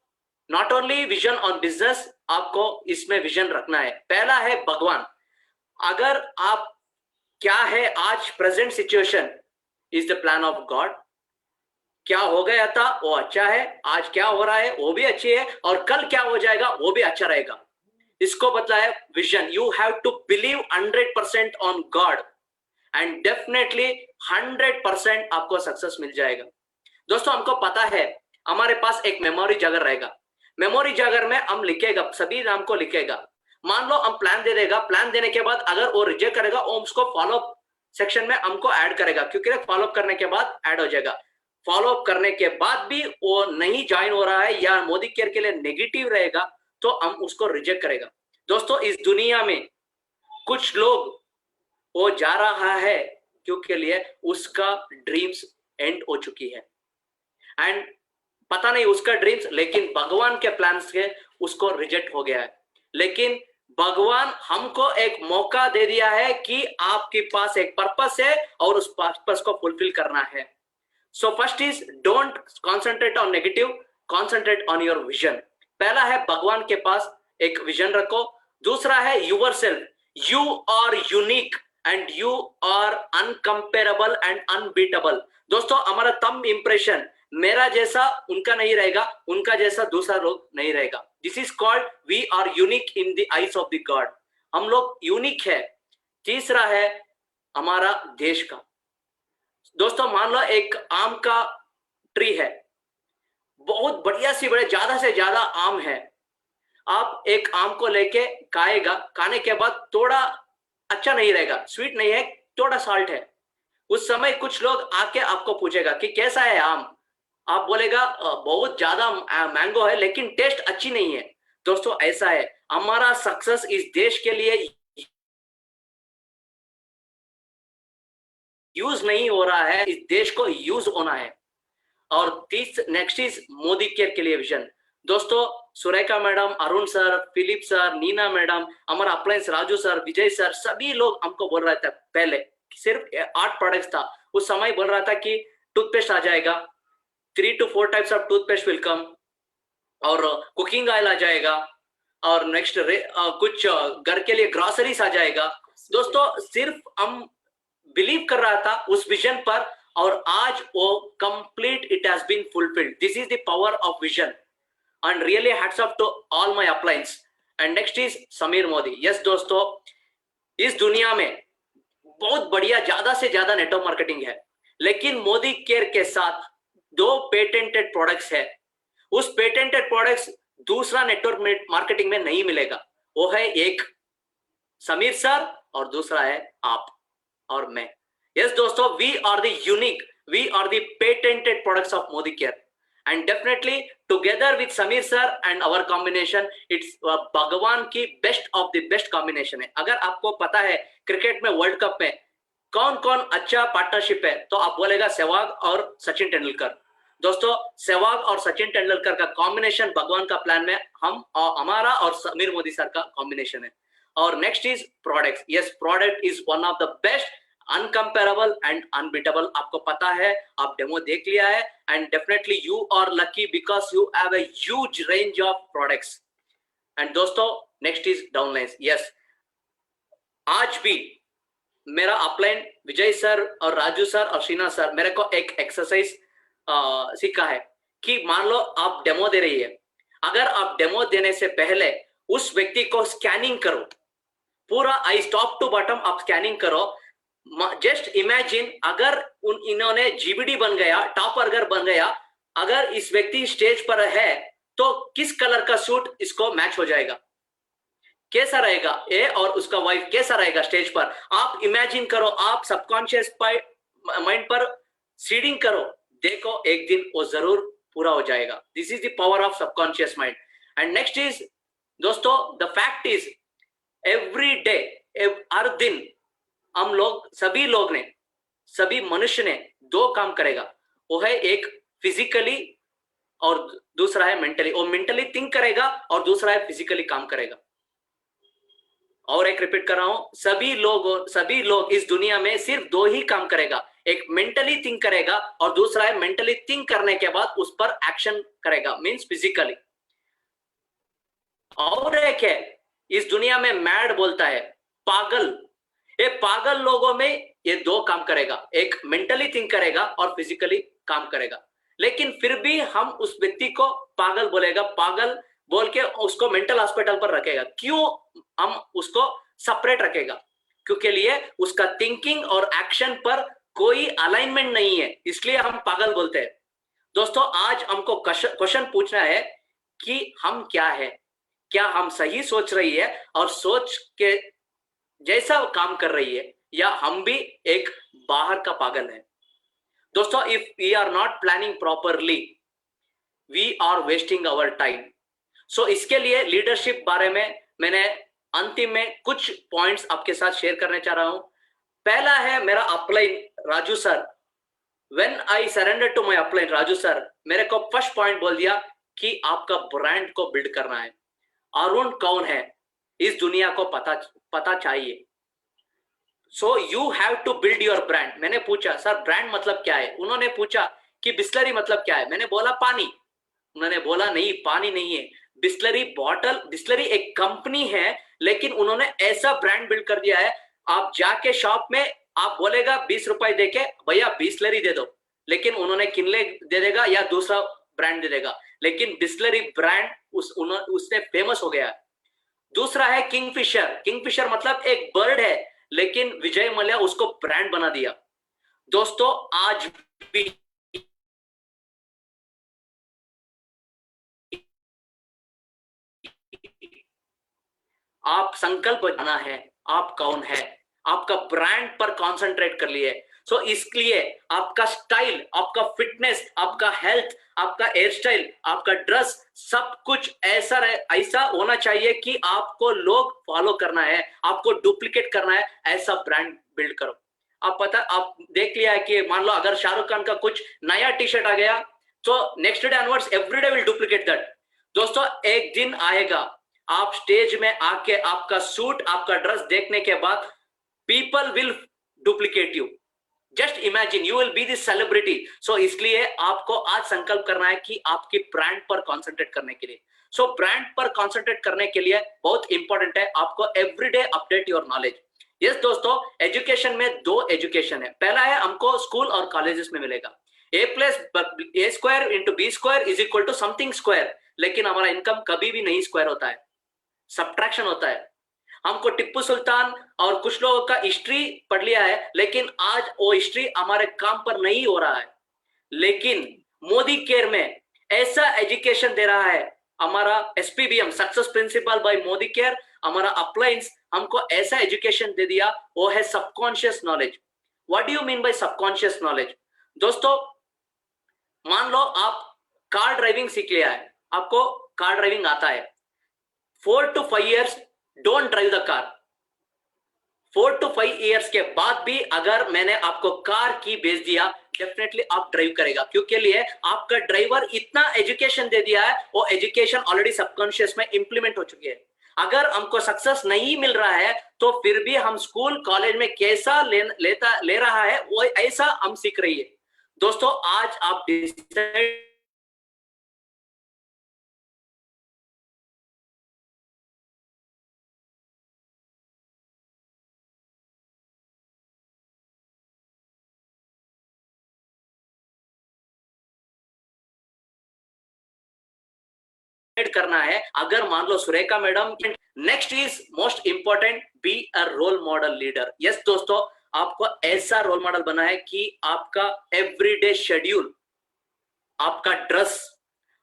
not only vision on business, आपको इसमें विजन रखना है। पहला है भगवान। अगर आप क्या है आज present situation is the plan of God, क्या हो गया था वो अच्छा है, आज क्या हो रहा है वो भी अच्छी है, और कल क्या हो जाएगा वो भी अच्छा रहेगा, इसको बतला है vision. You have to believe 100% on god and definitely 100% आपको सक्सेस मिल जाएगा। दोस्तों, हमको पता है हमारे पास एक मेमोरी जागर रहेगा, मेमोरी जागर में हम लिखेगा, सभी नाम को लिखेगा। मान लो हम प्लान दे देगा, प्लान देने के बाद अगर वो रिजेक्ट करेगा, वो उसको फॉलो सेक्शन में हमको ऐड करेगा, क्योंकि फॉलो करने के बाद ऐड हो जाएगा। फॉलो करने के बाद भी वो नहीं ज्वाइन हो रहा है या मोदी केयर के लिए नेगेटिव रहेगा, तो हम उसको रिजेक्ट करेगा। दोस्तों, इस दुनिया में कुछ लोग वो जा रहा है क्योंकि लिए उसका ड्रीम्स एंड हो चुकी है, एंड पता नहीं उसका ड्रीम्स, लेकिन भगवान के प्लान से उसको रिजेक्ट हो गया है। लेकिन भगवान हमको एक मौका दे दिया है कि आपके पास एक पर्पस है और उस पर्पस को फुलफिल करना है। So first is don't concentrate on negative, concentrate on your vision. पहला है भगवान के पास एक विजन रखो। दूसरा है yourself, you are unique and you are uncomparable and unbeatable. दोस्तों, हमारा थंब इंप्रेशन मेरा जैसा उनका नहीं रहेगा, उनका जैसा दूसरा लोग नहीं रहेगा। This is called we are unique in the eyes of the god, हम लोग यूनिक है। तीसरा है हमारा देश का। दोस्तों, मान लो एक आम का ट्री है, बहुत बढ़िया सी बड़े, ज्यादा से ज्यादा आम है, आप एक आम को लेके खाएगा, खाने के बाद थोड़ा अच्छा नहीं रहेगा, स्वीट नहीं है, थोड़ा साल्ट है, उस समय कुछ लोग आके आपको पूछेगा कि कैसा है आम, आप बोलेगा बहुत ज्यादा मैंगो है, लेकिन टेस्ट अच्छी नहीं है। दोस्तों, ऐसा है, हमारा सक्सेस इस देश के लिए यूज नहीं हो रहा है, इस देश को यूज होना है। और नेक्स्ट इज मोदी केयर के लिए विजन। दोस्तों, Surekha madam, Arun sir, Philip sir, Neena madam, हमारा uplines Raju sir, Vijay sir, सभी लोग हमको बोल रहे थे, पहले सिर्फ 8 प्रोडक्ट्स था, उस समय बोल रहा था कि टूथपेस्ट आ जाएगा, 3 to 4 types of toothpaste will come, और कुकिंग ऑयल आ जाएगा, और नेक्स्ट कुछ घर के लिए ग्रोसरीज आ जाएगा। दोस्तों, सिर्फ हम बिलीव कर रहा था उस विजन पर, और आज वो complete, it has been fulfilled. This is the power of vision and really hats off to all my uplines. And next is Sameer Modi. Yes दोस्तों, इस दुनिया में बहुत बढ़िया, ज्यादा से ज्यादा नेटवर्क मार्केटिंग है, लेकिन मोदी केयर के साथ 2 पेटेंटेड प्रोडक्ट्स है। उस पेटेंटेड प्रोडक्ट्स दूसरा नेटवर्क मार्केटिंग में नहीं मिलेगा। वो है एक समीर सर और दूसरा है आप और मैं। यस दोस्तों, we are the unique, We are the patented products of Modi Care. And definitely together with Samir sir and our combination, it's भगवान की best of the best combination है. अगर आपको पता है क्रिकेट में वर्ल्ड कप में कौन कौन अच्छा पार्टनरशिप है तो आप बोलेगा सहवाग और सचिन तेंदुलकर. दोस्तों, सहवाग और सचिन तेंदुलकर का कॉम्बिनेशन भगवान का प्लान में हम और हमारा और समीर मोदी सर का कॉम्बिनेशन है. और next is products. Yes, product is one of the best, uncomparable and unbeatable. आपको पता है, आप डेमो देख लिया है, and definitely you are lucky because you have a huge range of products. And दोस्तों, नेक्स्ट इज डाउनलाइंस. यस, आज भी मेरा अपलाइन विजय सर और राजू सर और शीना सर मेरे को एक एक्सरसाइज सीखा है कि मान लो आप डेमो दे रही है, अगर आप डेमो देने से पहले उस व्यक्ति को स्कैनिंग करो, पूरा आई टॉप टू बॉटम आप स्कैनिंग करो. जस्ट इमेजिन अगर इन्होंने जीबीडी बन गया, टॉप अर्गर बन गया, अगर इस व्यक्ति स्टेज पर है तो किस कलर का सूट इसको मैच हो जाएगा, कैसा रहेगा ये और उसका वाइफ कैसा रहेगा स्टेज पर. आप इमेजिन करो, आप सबकॉन्शियस माइंड पर सीडिंग करो, देखो एक दिन वो जरूर पूरा हो जाएगा. This is the power of subconscious mind. And next is दोस्तों, the fact is every day, हर दिन हम लोग सभी मनुष्य ने दो काम करेगा. वो है एक फिजिकली और दूसरा है मेंटली. वो मेंटली थिंक करेगा और दूसरा है फिजिकली काम करेगा. और एक रिपीट कर रहा हूं, सभी लोग इस दुनिया में सिर्फ दो ही काम करेगा. एक मेंटली थिंक करेगा और दूसरा है मेंटली थिंक करने के बाद उस पर एक्शन करेगा, मींस फिजिकली. और एक है इस दुनिया में मैड बोलता है, पागल. ये पागल लोगों में ये दो काम करेगा, एक मेंटली थिंक करेगा और फिजिकली काम करेगा. लेकिन फिर भी हम उस व्यक्ति को पागल बोलेगा, पागल बोल के उसको मेंटल हॉस्पिटल पर रखेगा. क्यों हम उसको सेपरेट रखेगा? क्योंकि लिए उसका थिंकिंग और एक्शन पर कोई अलाइनमेंट नहीं है, इसलिए हम पागल बोलते हैं. दोस्तों, आज हमको क्वेश्चन पूछना है कि हम क्या है, क्या हम सही सोच रही है और सोच के जैसा काम कर रही है, या हम भी एक बाहर का पागल है. दोस्तों, if we are not planning properly, we are wasting our time. So इसके लिए लीडरशिप बारे में मैंने अंतिम में कुछ पॉइंट्स आपके साथ शेयर करने चाह रहा हूं. पहला है मेरा upline Raju sir. When I surrender to my upline Raju sir, मेरे को फर्स्ट पॉइंट बोल दिया कि आपका ब्रांड को बिल्ड करना है. अरुण कौन है इस दुनिया को पता चाहिए. So you have to build your brand. मैंने पूछा, सर ब्रांड मतलब क्या है? उन्होंने पूछा कि बिस्लरी मतलब क्या है? मैंने बोला पानी. उन्होंने बोला नहीं, पानी नहीं है, बिस्लरी बॉटल. बिस्लरी एक कंपनी है, लेकिन उन्होंने ऐसा ब्रांड बिल्ड कर दिया है, आप जाके शॉप में आप बोलेगा 20 रुपए देके भैया बिस्लरी दे दो, लेकिन उन्होंने किनले दे देगा या दूसरा ब्रांड दे देगा, लेकिन बिस्लरी ब्रांड उससे फेमस हो गया. दूसरा है किंगफिशर. किंगफिशर मतलब एक बर्ड है, लेकिन विजय मल्ल्या उसको ब्रांड बना दिया. दोस्तों, आज भी आप संकल्प बनाना है, आप कौन है, आपका ब्रांड पर कंसंट्रेट कर लिए. सो इसलिए आपका स्टाइल, आपका फिटनेस, आपका हेल्थ, आपका हेयर स्टाइल, आपका ड्रेस, सब कुछ ऐसा होना चाहिए कि आपको लोग फॉलो करना है, आपको डुप्लीकेट करना है. ऐसा ब्रांड बिल्ड करो. आप देख लिया है कि मान लो अगर शाहरुख खान का कुछ नया टी शर्ट आ गया तो next day onwards everyday will duplicate that. दोस्तों, एक दिन आएगा आप स्टेज में आके आपका सूट, आपका ड्रेस देखने के बाद people will duplicate you. Just imagine, you will be the celebrity. So इसलिए आपको आज संकल्प करना है कि आपकी ब्रांड पर कॉन्सेंट्रेट करने के लिए. सो ब्रांड पर कॉन्सेंट्रेट करने के लिए बहुत इंपॉर्टेंट है आपको everyday update your knowledge. Yes दोस्तों, एजुकेशन में दो एजुकेशन है. पहला है हमको स्कूल और कॉलेजेस में मिलेगा a square into b square is equal to something square. लेकिन हमारा इनकम कभी भी नहीं स्क्वायर होता है, सब्ट्रैक्शन होता है. हमको टिप्पू सुल्तान और कुछ लोगों का हिस्ट्री पढ़ लिया है, लेकिन आज वो हिस्ट्री हमारे काम पर नहीं हो रहा है. लेकिन मोदी केयर में ऐसा एजुकेशन दे रहा है हमारा SPBM, success principal bye Modi care. हमारा अपलाइंस हमको ऐसा एजुकेशन दे दिया, वो है subconscious knowledge. What do you mean by subconscious knowledge? दोस्तों मान लो आप कार ड्राइविंग सीख लिया है, आपको कार ड्राइविंग आता है, 4 to 5 years don't drive the car. 4 to 5 years के बाद भी अगर मैंने आपको कार की भेज दिया, डेफिनेटली आप ड्राइव करेगा, क्योंकि लिए आपका ड्राइवर इतना एजुकेशन दे दिया है, वो एजुकेशन ऑलरेडी सबकॉन्शियस में इंप्लीमेंट हो चुकी है। अगर हमको सक्सेस नहीं मिल रहा है तो फिर भी हम स्कूल कॉलेज में कैसा ले रहा है वो ऐसा हम सीख रही है। दोस्तों आज आप डिसाइड करना है। अगर मान लो Surekha madam, next is most important, be a role model leader. Yes दोस्तों, आपको ऐसा रोल मॉडल बना है कि आपका एवरीडे शेड्यूल, आपका ड्रेस,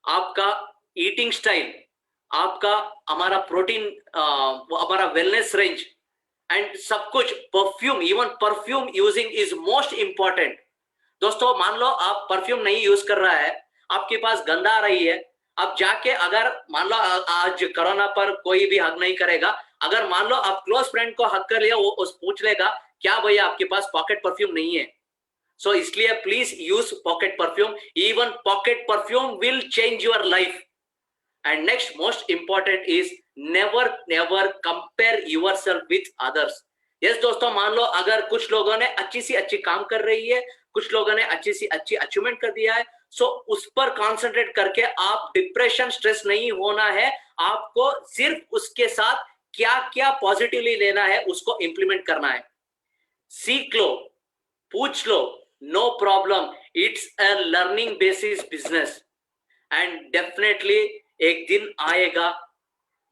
आपका ईटिंग स्टाइल, आपका हमारा प्रोटीन, हमारा वेलनेस रेंज एंड सब कुछ, perfume, even perfume using is most important. दोस्तों मान लो आप परफ्यूम नहीं यूज कर रहा है, आपके पास गंदा आ रही है, अब जाके अगर मान लो आज कोरोना पर कोई भी हक नहीं करेगा, अगर मान लो आप क्लोज फ्रेंड को हक कर लिया, वो उस पूछ लेगा क्या भैया आपके पास पॉकेट परफ्यूम नहीं है। सो इसलिए please use pocket perfume, even pocket perfume will change your life. And next most important is never never compare yourself with others. Yes दोस्तों, मान लो अगर कुछ लोगों ने अच्छी सी अच्छी काम कर रही है, कुछ लोगों ने अच्छी सी अच्छी अचीवमेंट कर दिया है, सो उस पर कॉन्सेंट्रेट करके आप डिप्रेशन स्ट्रेस नहीं होना है, आपको सिर्फ उसके साथ क्या क्या पॉजिटिवली लेना है उसको इंप्लीमेंट करना है। सीख लो, पूछ लो, no problem, it's a learning basis business. And definitely एक दिन आएगा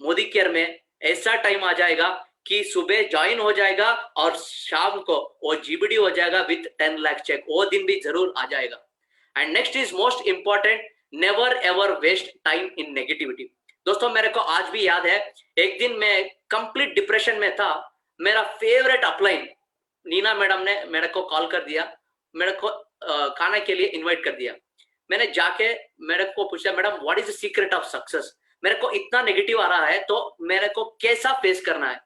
मोदी केयर में, ऐसा टाइम आ जाएगा कि सुबह ज्वाइन हो जाएगा और शाम को वो जीबीडी हो जाएगा विथ 10 लाख चेक, वो दिन भी जरूर आ जाएगा। And next is most important, never ever waste time in negativity. दोस्तों मेरे को आज भी याद है, एक दिन मैं कंप्लीट डिप्रेशन में था, मेरा फेवरेट अपलाइन नीना मैडम ने मेरे को कॉल कर दिया, मेरे को खाना के लिए इनवाइट कर दिया। मैंने जाके मेरे को पूछा, madam what is the secret of success, मेरे को इतना नेगेटिव आ रहा है तो मेरे को कैसा फेस करना है।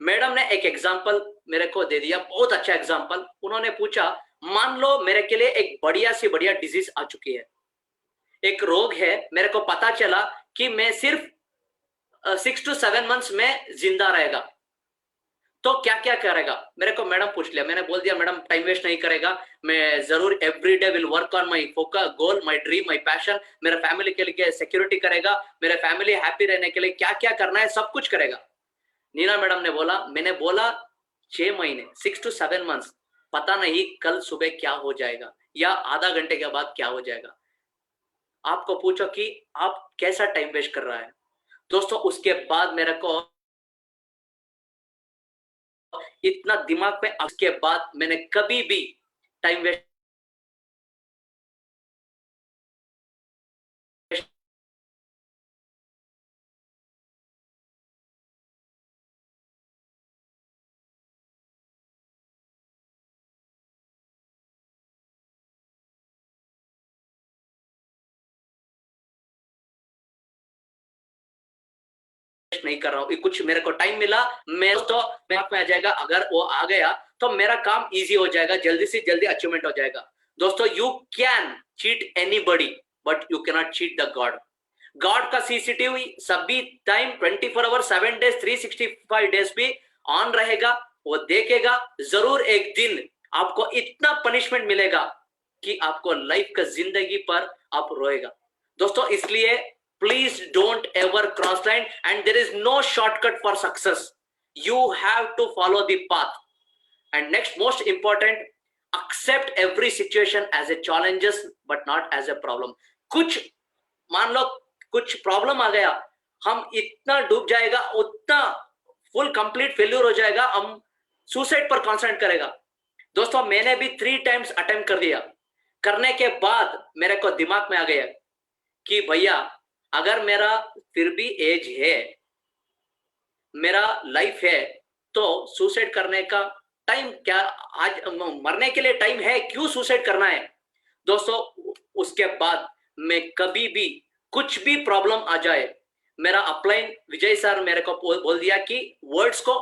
मैडम ने एक एग्जांपल मेरे को दे दिया, बहुत अच्छा एग्जांपल। उन्होंने पूछा, मान लो मेरे के लिए एक बढ़िया से बढ़िया डिजीज आ चुकी है, एक रोग है, मेरे को पता चला कि मैं सिर्फ 6 to 7 months में जिंदा रहेगा, तो क्या क्या करेगा। मेरे को मैडम पूछ लिया, मैंने बोल दिया मैडम टाइम वेस्ट नहीं करेगा, मैं जरूर every day will work on my focus, goal, my dream, my passion, मेरे फैमिली के लिए सिक्योरिटी करेगा, मेरे फैमिली हैप्पी रहने के लिए क्या क्या करना है सब कुछ करेगा। नीना मैडम ने बोला, मैंने बोला 6 महीने, 6 to 7 months, पता नहीं कल सुबह क्या हो जाएगा या आधा घंटे के बाद क्या हो जाएगा। आपको पूछो कि आप कैसा टाइम वेस्ट कर रहा है। दोस्तों उसके बाद मेरे को इतना दिमाग में, उसके बाद मैंने कभी भी टाइम वेस्ट नहीं कर रहा हूँ, कुछ मेरे को टाइम मिला, मैं तो में आ जाएगा, अगर वो आ गया तो मेरा काम इजी हो जाएगा, जल्दी से जल्दी अचीवमेंट हो जाएगा। दोस्तों you can cheat anybody but you can not cheat the God. God का सीसीटीवी सभी टाइम 24 आवर 7 days 365 days भी ऑन रहेगा, वो देखेगा, जरूर एक दिन आपको इतना पनिशमेंट मिलेगा कि आपको लाइफ का जिंदगी पर आप रोएगा। दोस्तों इसलिए please don't ever cross line, and there is no shortcut for success, you have to follow the path. And next most important, accept every situation as a challenges but not as a problem। कुछ मान लो कुछ problem आ गया, हम इतना डूब जाएगा, उतना full complete failure हो जाएगा, हम सुसाइड पर कॉन्सेंट्रेट करेगा। दोस्तों मैंने भी 3 times अटेम्प्ट कर दिया, करने के बाद मेरे को दिमाग में आ गया कि भैया अगर मेरा फिर भी एज है, मेरा लाइफ है, तो सुसाइड करने का टाइम क्या, आज मरने के लिए टाइम है, क्यों सुसाइड करना है दोस्तों। उसके बाद मैं कभी भी कुछ भी प्रॉब्लम आ जाए, मेरा अपलाइन विजय सर मेरे को बोल दिया कि वर्ड्स को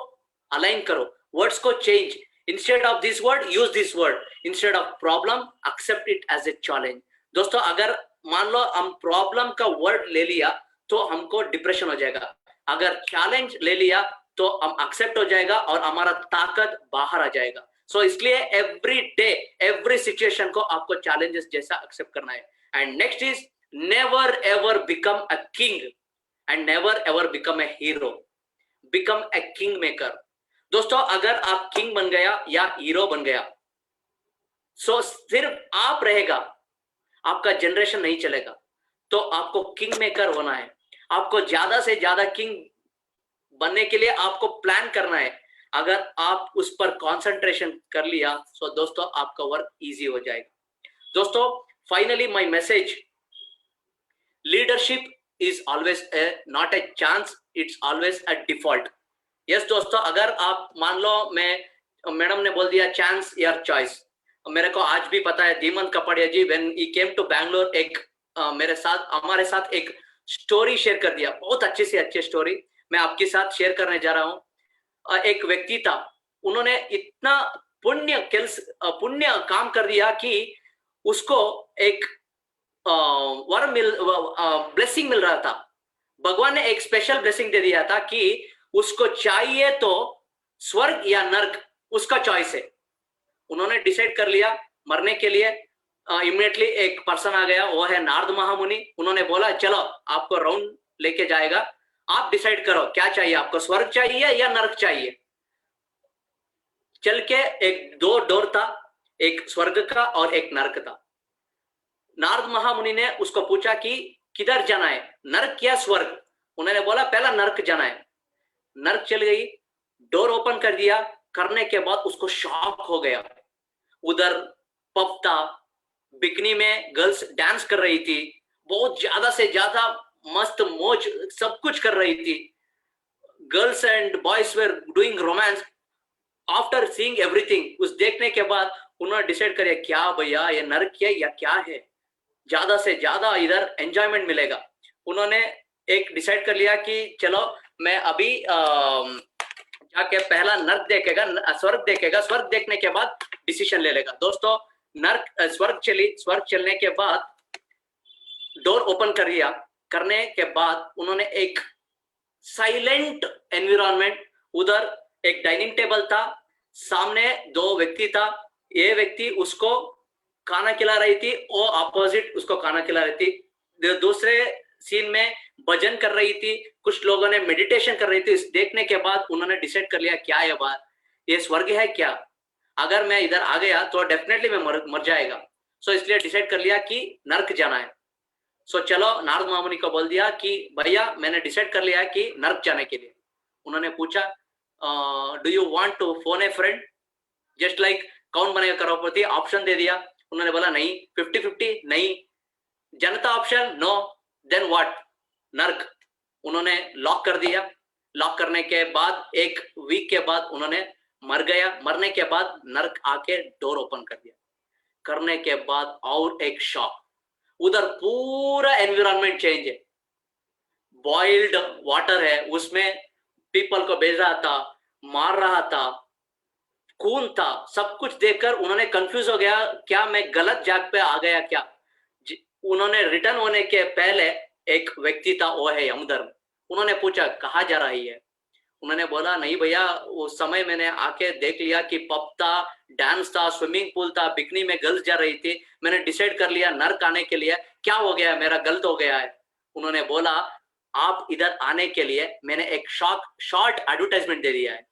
अलाइन करो, वर्ड्स को change, instead of this word use this word, instead of problem accept it as a challenge. दोस्तों अगर मान लो हम प्रॉब्लम का वर्ड ले लिया तो हमको डिप्रेशन हो जाएगा, अगर चैलेंज ले लिया तो हम एक्सेप्ट हो जाएगा और हमारा ताकत बाहर आ जाएगा। सो इसलिए एवरी डे एवरी सिचुएशन को आपको चैलेंजेस जैसा एक्सेप्ट करना है। And next is never ever become a king and never ever become a hero, become a king maker. दोस्तों अगर आप किंग बन गया या हीरो बन गया, सो सिर्फ आप रहेगा, आपका जनरेशन नहीं चलेगा। तो आपको किंग मेकर होना है, आपको ज्यादा से ज्यादा किंग बनने के लिए आपको प्लान करना है। अगर आप उस पर कंसंट्रेशन कर लिया तो दोस्तों आपका वर्क इजी हो जाएगा। दोस्तों finally my message, leadership is always not a chance, it's always a default. Yes दोस्तों, अगर आप मान लो मैडम ने बोल दिया चांस या चॉइस, मेरे को आज भी पता है Dhimant Kapadia ji when he came to Bangalore एक हमारे साथ एक स्टोरी शेयर कर दिया, बहुत अच्छे से अच्छी स्टोरी मैं आपके साथ शेयर करने जा रहा हूं। एक व्यक्ति था, उन्होंने इतना पुण्य काम कर दिया कि उसको एक ब्लेसिंग मिल रहा था। भगवान ने एक स्पेशल ब्लेसिंग दे दिया था कि उसको चाहिए तो स्वर्ग या नर्क, उसका चॉइस है। उन्होंने डिसाइड कर लिया मरने के लिए। इमीडिएटली एक पर्सन आ गया, वो है नारद महामुनि। उन्होंने बोला चलो आपको राउंड लेके जाएगा, आप डिसाइड करो क्या चाहिए, आपको स्वर्ग चाहिए या नरक चाहिए। चल के एक दो डोर था, एक स्वर्ग का और एक नरक था। नारद महामुनि ने उसको पूछा कि किधर जाना है, नरक या स्वर्ग। उन्होंने बोला पहला नरक जाना है। नरक चल गई, डोर ओपन कर दिया, करने के बाद उसको शॉक हो गया। उधर पब था, बिकनी में गर्ल्स डांस कर रही थी, बहुत ज्यादा से ज्यादा मस्त मौज सब कुछ कर रही थी। Girls and boys were doing romance. After seeing everything, उस देखने के बाद उन्होंने डिसाइड किया क्या भैया ये नरक है या क्या है, ज्यादा से ज्यादा इधर एंजॉयमेंट मिलेगा। उन्होंने एक डिसाइड कर लिया कि चलो मैं अभी जाके पहला नरक देखेगा, स्वर्ग देखेगा, स्वर्ग देखने के बाद डिसीजन ले लेगा। दोस्तों नरक स्वर्ग चलने के बाद डोर ओपन कर दिया, करने के बाद उन्होंने एक साइलेंट एनवायरनमेंट, उधर एक डाइनिंग टेबल था, सामने दो व्यक्ति था, ये व्यक्ति उसको खाना खिला रही थी और अपोजिट उसको खाना खिला रही थी। दूसरे सीन में भजन कर रही थी, कुछ लोगों ने मेडिटेशन कर रही थी। इस देखने के बाद उन्होंने डिसाइड कर लिया क्या ये बात, ये स्वर्ग है क्या, अगर मैं इधर आ गया तो डेफिनेटली मैं मर जाएगा। सो इसलिए डिसाइड कर लिया कि नरक जाना है। सो चलो नारद महामुनि को बोल दिया कि भैया मैंने डिसाइड कर लिया कि नरक जाने के लिए। उन्होंने पूछा do you want to phone a friend, just like Kaun Banega Crorepati, option दे दिया। उन्होंने बोला नहीं, 50-50 नहीं, जनता ऑप्शन नो, देन व्हाट, नरक। उन्होंने लॉक कर दिया। लॉक करने के बाद एक वीक के बाद उन्होंने मर गया। मरने के बाद नरक आके डोर ओपन कर दिया, करने के बाद और एक शॉक, उधर पूरा एनवायरनमेंट चेंज है, बॉइल्ड वाटर है, उसमें पीपल को भेज रहा था, मार रहा था, खून था, सब कुछ देखकर उन्होंने कंफ्यूज हो गया क्या मैं गलत जगह पे आ गया क्या। उन्होंने रिटर्न होने के पहले एक व्यक्ति था, वो है यमधर्म। उन्होंने पूछा कहाँ जा रही है। उन्होंने बोला नहीं भैया, उस समय मैंने आके देख लिया कि पब था, डांस था, स्विमिंग पूल था, बिकनी में गर्ल्स जा रही थी, मैंने डिसाइड कर लिया नरक आने के लिए, क्या हो गया, मेरा गलत हो गया है। उन्होंने बोला आप इधर आने के लिए मैंने एक शॉर्ट एडवर्टाइजमेंट दे दिया है।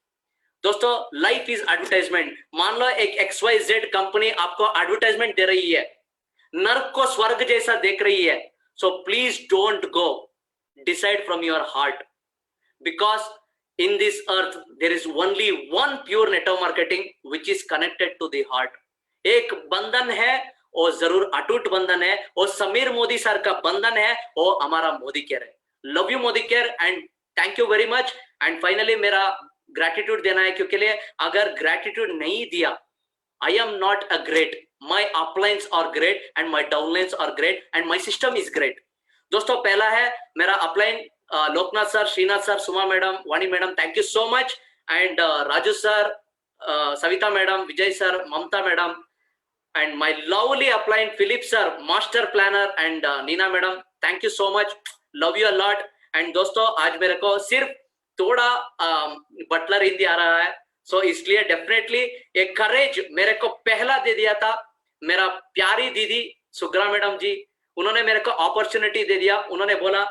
दोस्तों लाइफ इज एडवर्टाइजमेंट। मान लो एक XYZ कंपनी आपको एडवर्टाइजमेंट दे रही है, नरक को स्वर्ग जैसा देख रही है। So please don't go, decide from your heart, because in this earth there is only one pure network marketing which is connected to the heart. एक बंधन है और जरूर अटूट बंधन है, और समीर मोदी सर का बंधन है, और हमारा मोदी केयर है। Love you Modicare and thank you very much. And finally मेरा ग्रेटिट्यूड देना है, क्योंकि लिए अगर ग्रेटिट्यूड नहीं दिया, I am not a great, my uplines are great and my downlines are great and my system is great. दोस्तों पहला है मेरा upline Loknath sir, Shrinath sir, Suma madam, Vani madam, thank you so much, and Raju sir, Savita madam, Vijay sir, Mamta madam, and my lovely upline Philip sir, master planner, and Nina madam, thank you so much, love you a lot। and दोस्तों आज मेरे को सिर्फ थोड़ा Buttler Hindi आ रहा है, सो इसलिए definitely एक करेज मेरे को पहला दे दिया था मेरा प्यारी दीदी सुग्रा मैडम जी। उन्होंने मेरे को अपॉर्चुनिटी दे दिया, उन्होंने बोला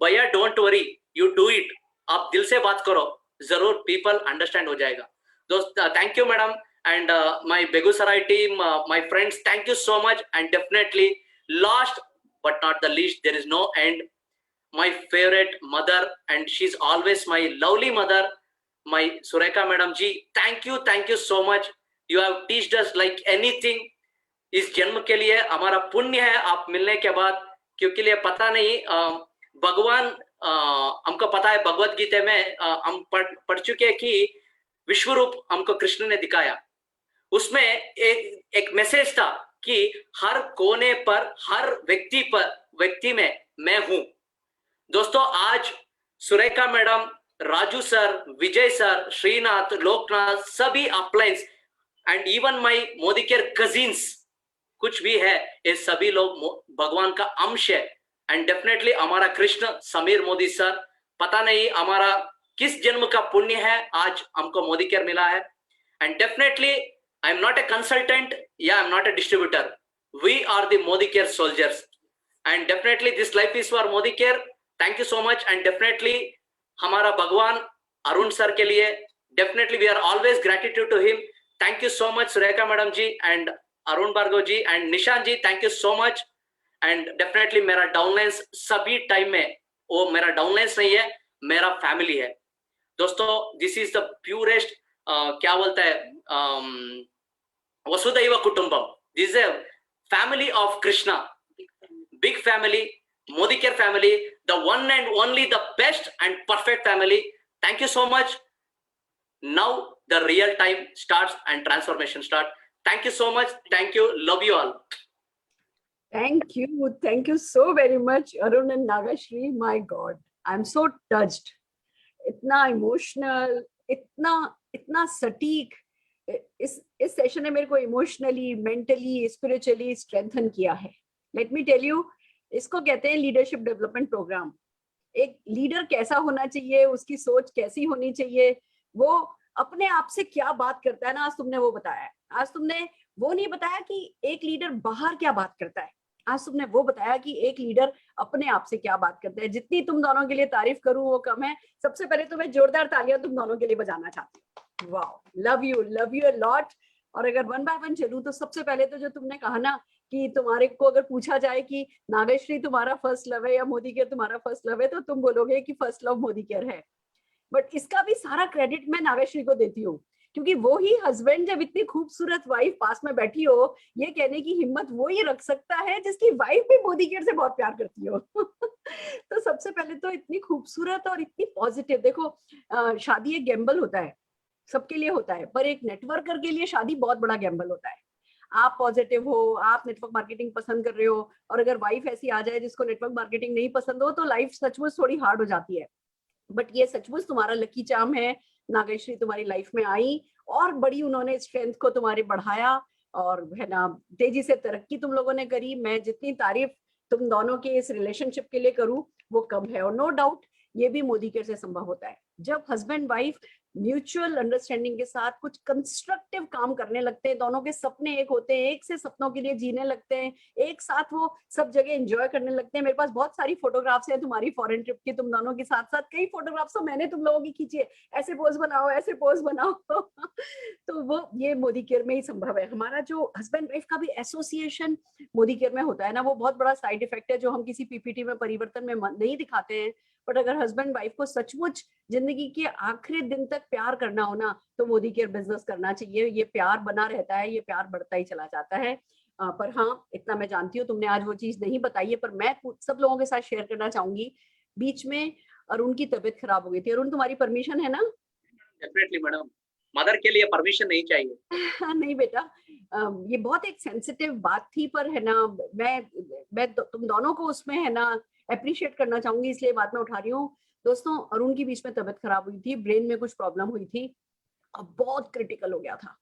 भैया don't worry, you do it, आप दिल से बात करो, जरूर पीपल अंडरस्टैंड हो जाएगा। दोस्त thank you madam, and my Begusarai team, my friends, thank you so much। and definitely last but not the least, there is no end, my favorite mother, and she's always my lovely mother, my Sureka madam ji, thank you so much, you have teached us like anything। इस जन्म के लिए हमारा पुण्य है आप मिलने के बाद, क्योंकि लिए पता नहीं भगवान हमको पता है भगवत गीता में हम पढ़ चुके हैं कि विश्व रूप हमको कृष्ण ने दिखाया, उसमें एक मैसेज था कि हर कोने पर, हर व्यक्ति में मैं हूं। दोस्तों आज Surekha madam, Raju sir, Vijay sir, Shrinath, Loknath, सभी uplines and even my Modicare cousins कुछ भी है, ये सभी लोग भगवान का अंश है। एंड डेफिनेटली हमारा कृष्ण समीर मोदी सर, पता नहीं हमारा किस जन्म का पुण्य है आज हमको मोदी केयर मिला है। And definitely I am not a consultant, yeah, I am not a distributor. We are the Modi Care soldiers, and definitely this life is for Modi Care। Thank you so much, and definitely हमारा भगवान Arun sir के लिए definitely we are always gratitude to him। Thank you so much Surekha madam ji and Arun Bhargav ji and Nishan ji, thank you so much। and definitely मेरा downlines सभी time में, वो मेरा downlines नहीं है, मेरा फैमिली है। दोस्तों दिस इज द प्यूरेस्ट क्या बोलता है वसुधैव कुटुंबम, this is a family of Krishna, big family, Modi Care family, the one and only, the best and perfect family। thank you so much। now the real time starts and transformation start। thank you so much, thank you, love you all। Thank you so very much Arun and Nagashri, my god, I'm so touched, इतना emotional, इतना सटीक। इस session ने मेरे को emotionally, mentally, spiritually strengthen किया है। Let me tell you, इसको कहते हैं लीडरशिप डेवलपमेंट प्रोग्राम। एक लीडर कैसा होना चाहिए, उसकी सोच कैसी होनी चाहिए, वो अपने आप से क्या बात करता है ना, आज तुमने वो बताया। आज तुमने वो नहीं बताया कि एक लीडर बाहर क्या बात करता है, आज तुमने वो बताया कि एक लीडर अपने आप से क्या बात करता है। जितनी तुम दोनों के लिए तारीफ करूं वो कम है। सबसे पहले तो मैं जोरदार तालियां तुम दोनों के लिए बजाना चाहती हूँ। Wow, love you a lot. और अगर वन बाय वन चलूं तो सबसे पहले तो जो तुमने कहा ना कि तुम्हारे को अगर पूछा जाए कि नागेश्री तुम्हारा फर्स्ट लव है या मोदी केयर तुम्हारा फर्स्ट लव है, तो तुम बोलोगे कि फर्स्ट लव मोदी केयर है। बट इसका भी सारा क्रेडिट मैं नागेश्री को देती हूँ, क्योंकि वो ही हस्बैंड जब इतनी खूबसूरत वाइफ पास में बैठी हो, ये कहने की हिम्मत वो ही रख सकता है जिसकी वाइफ भी मोदी केयर से बहुत प्यार करती हो। तो सबसे पहले तो इतनी खूबसूरत और इतनी पॉजिटिव। देखो शादी एक गैम्बल होता है, सबके लिए होता है, पर एक नेटवर्कर के लिए शादी बहुत बड़ा गैम्बल होता है। आप पॉजिटिव हो, आप नेटवर्क मार्केटिंग पसंद कर रहे हो, और अगर वाइफ ऐसी आ जाए जिसको नेटवर्क मार्केटिंग नहीं पसंद हो, तो लाइफ सचमुच थोड़ी हार्ड हो जाती है। बट ये सचमुच तुम्हारा लकी चार्म है, नागेश्री तुम्हारी लाइफ में आई और बड़ी उन्होंने स्ट्रेंथ को तुम्हारे बढ़ाया, और है ना तेजी से तरक्की तुम लोगों ने करी। मैं जितनी तारीफ तुम दोनों के इस रिलेशनशिप के लिए करूं वो कम है। और नो डाउट ये भी मोदी केयर से संभव होता है, जब हस्बैंड वाइफ म्यूचुअल अंडरस्टैंडिंग के साथ कुछ कंस्ट्रक्टिव काम करने लगते हैं, दोनों के सपने एक होते हैं, एक से सपनों के लिए जीने लगते हैं, एक साथ वो सब जगह एंजॉय करने लगते हैं। मेरे पास बहुत सारी फोटोग्राफ्स हैं तुम्हारी फॉरेन ट्रिप की, तुम दोनों के साथ साथ कई फोटोग्राफ्स तो मैंने तुम लोगों की खींची है, ऐसे पोज बनाओ, ऐसे पोज बनाओ। तो वो ये मोदी केयर में ही संभव है। हमारा जो हस्बैंड वाइफ का भी एसोसिएशन मोदी केयर में होता है ना, वो बहुत बड़ा साइड इफेक्ट है जो हम किसी पीपीटी में परिवर्तन में नहीं दिखाते हैं। बट अगर हस्बैंड वाइफ को सचमुच जिंदगी के आखिरी दिन तक प्यार करना हो ना, तो मोदी केयर बिजनेस करना चाहिए। ये प्यार बना रहता है, ये प्यार बढ़ता ही चला जाता है। पर हाँ, इतना मैं जानती हूँ तुमने आज वो चीज नहीं बताई है, पर मैं सब लोगों के साथ शेयर करना चाहूंगी। बीच में अरुण की तबीयत खराब हो गई थी। अरुण तुम्हारी परमिशन है ना? डेफिनेटली मैडम, मदर के लिए परमिशन नहीं चाहिए। नहीं बेटा, ये बहुत एक सेंसिटिव बात थी, पर है ना, मैं तुम दोनों को उसमें है ना अप्रिशिएट करना चाहूंगी, इसलिए बात मैं उठा रही हूँ। दोस्तों, अरुण की बीच में तबीयत खराब हुई थी, ब्रेन में कुछ प्रॉब्लम हुई थी, अब बहुत क्रिटिकल हो गया था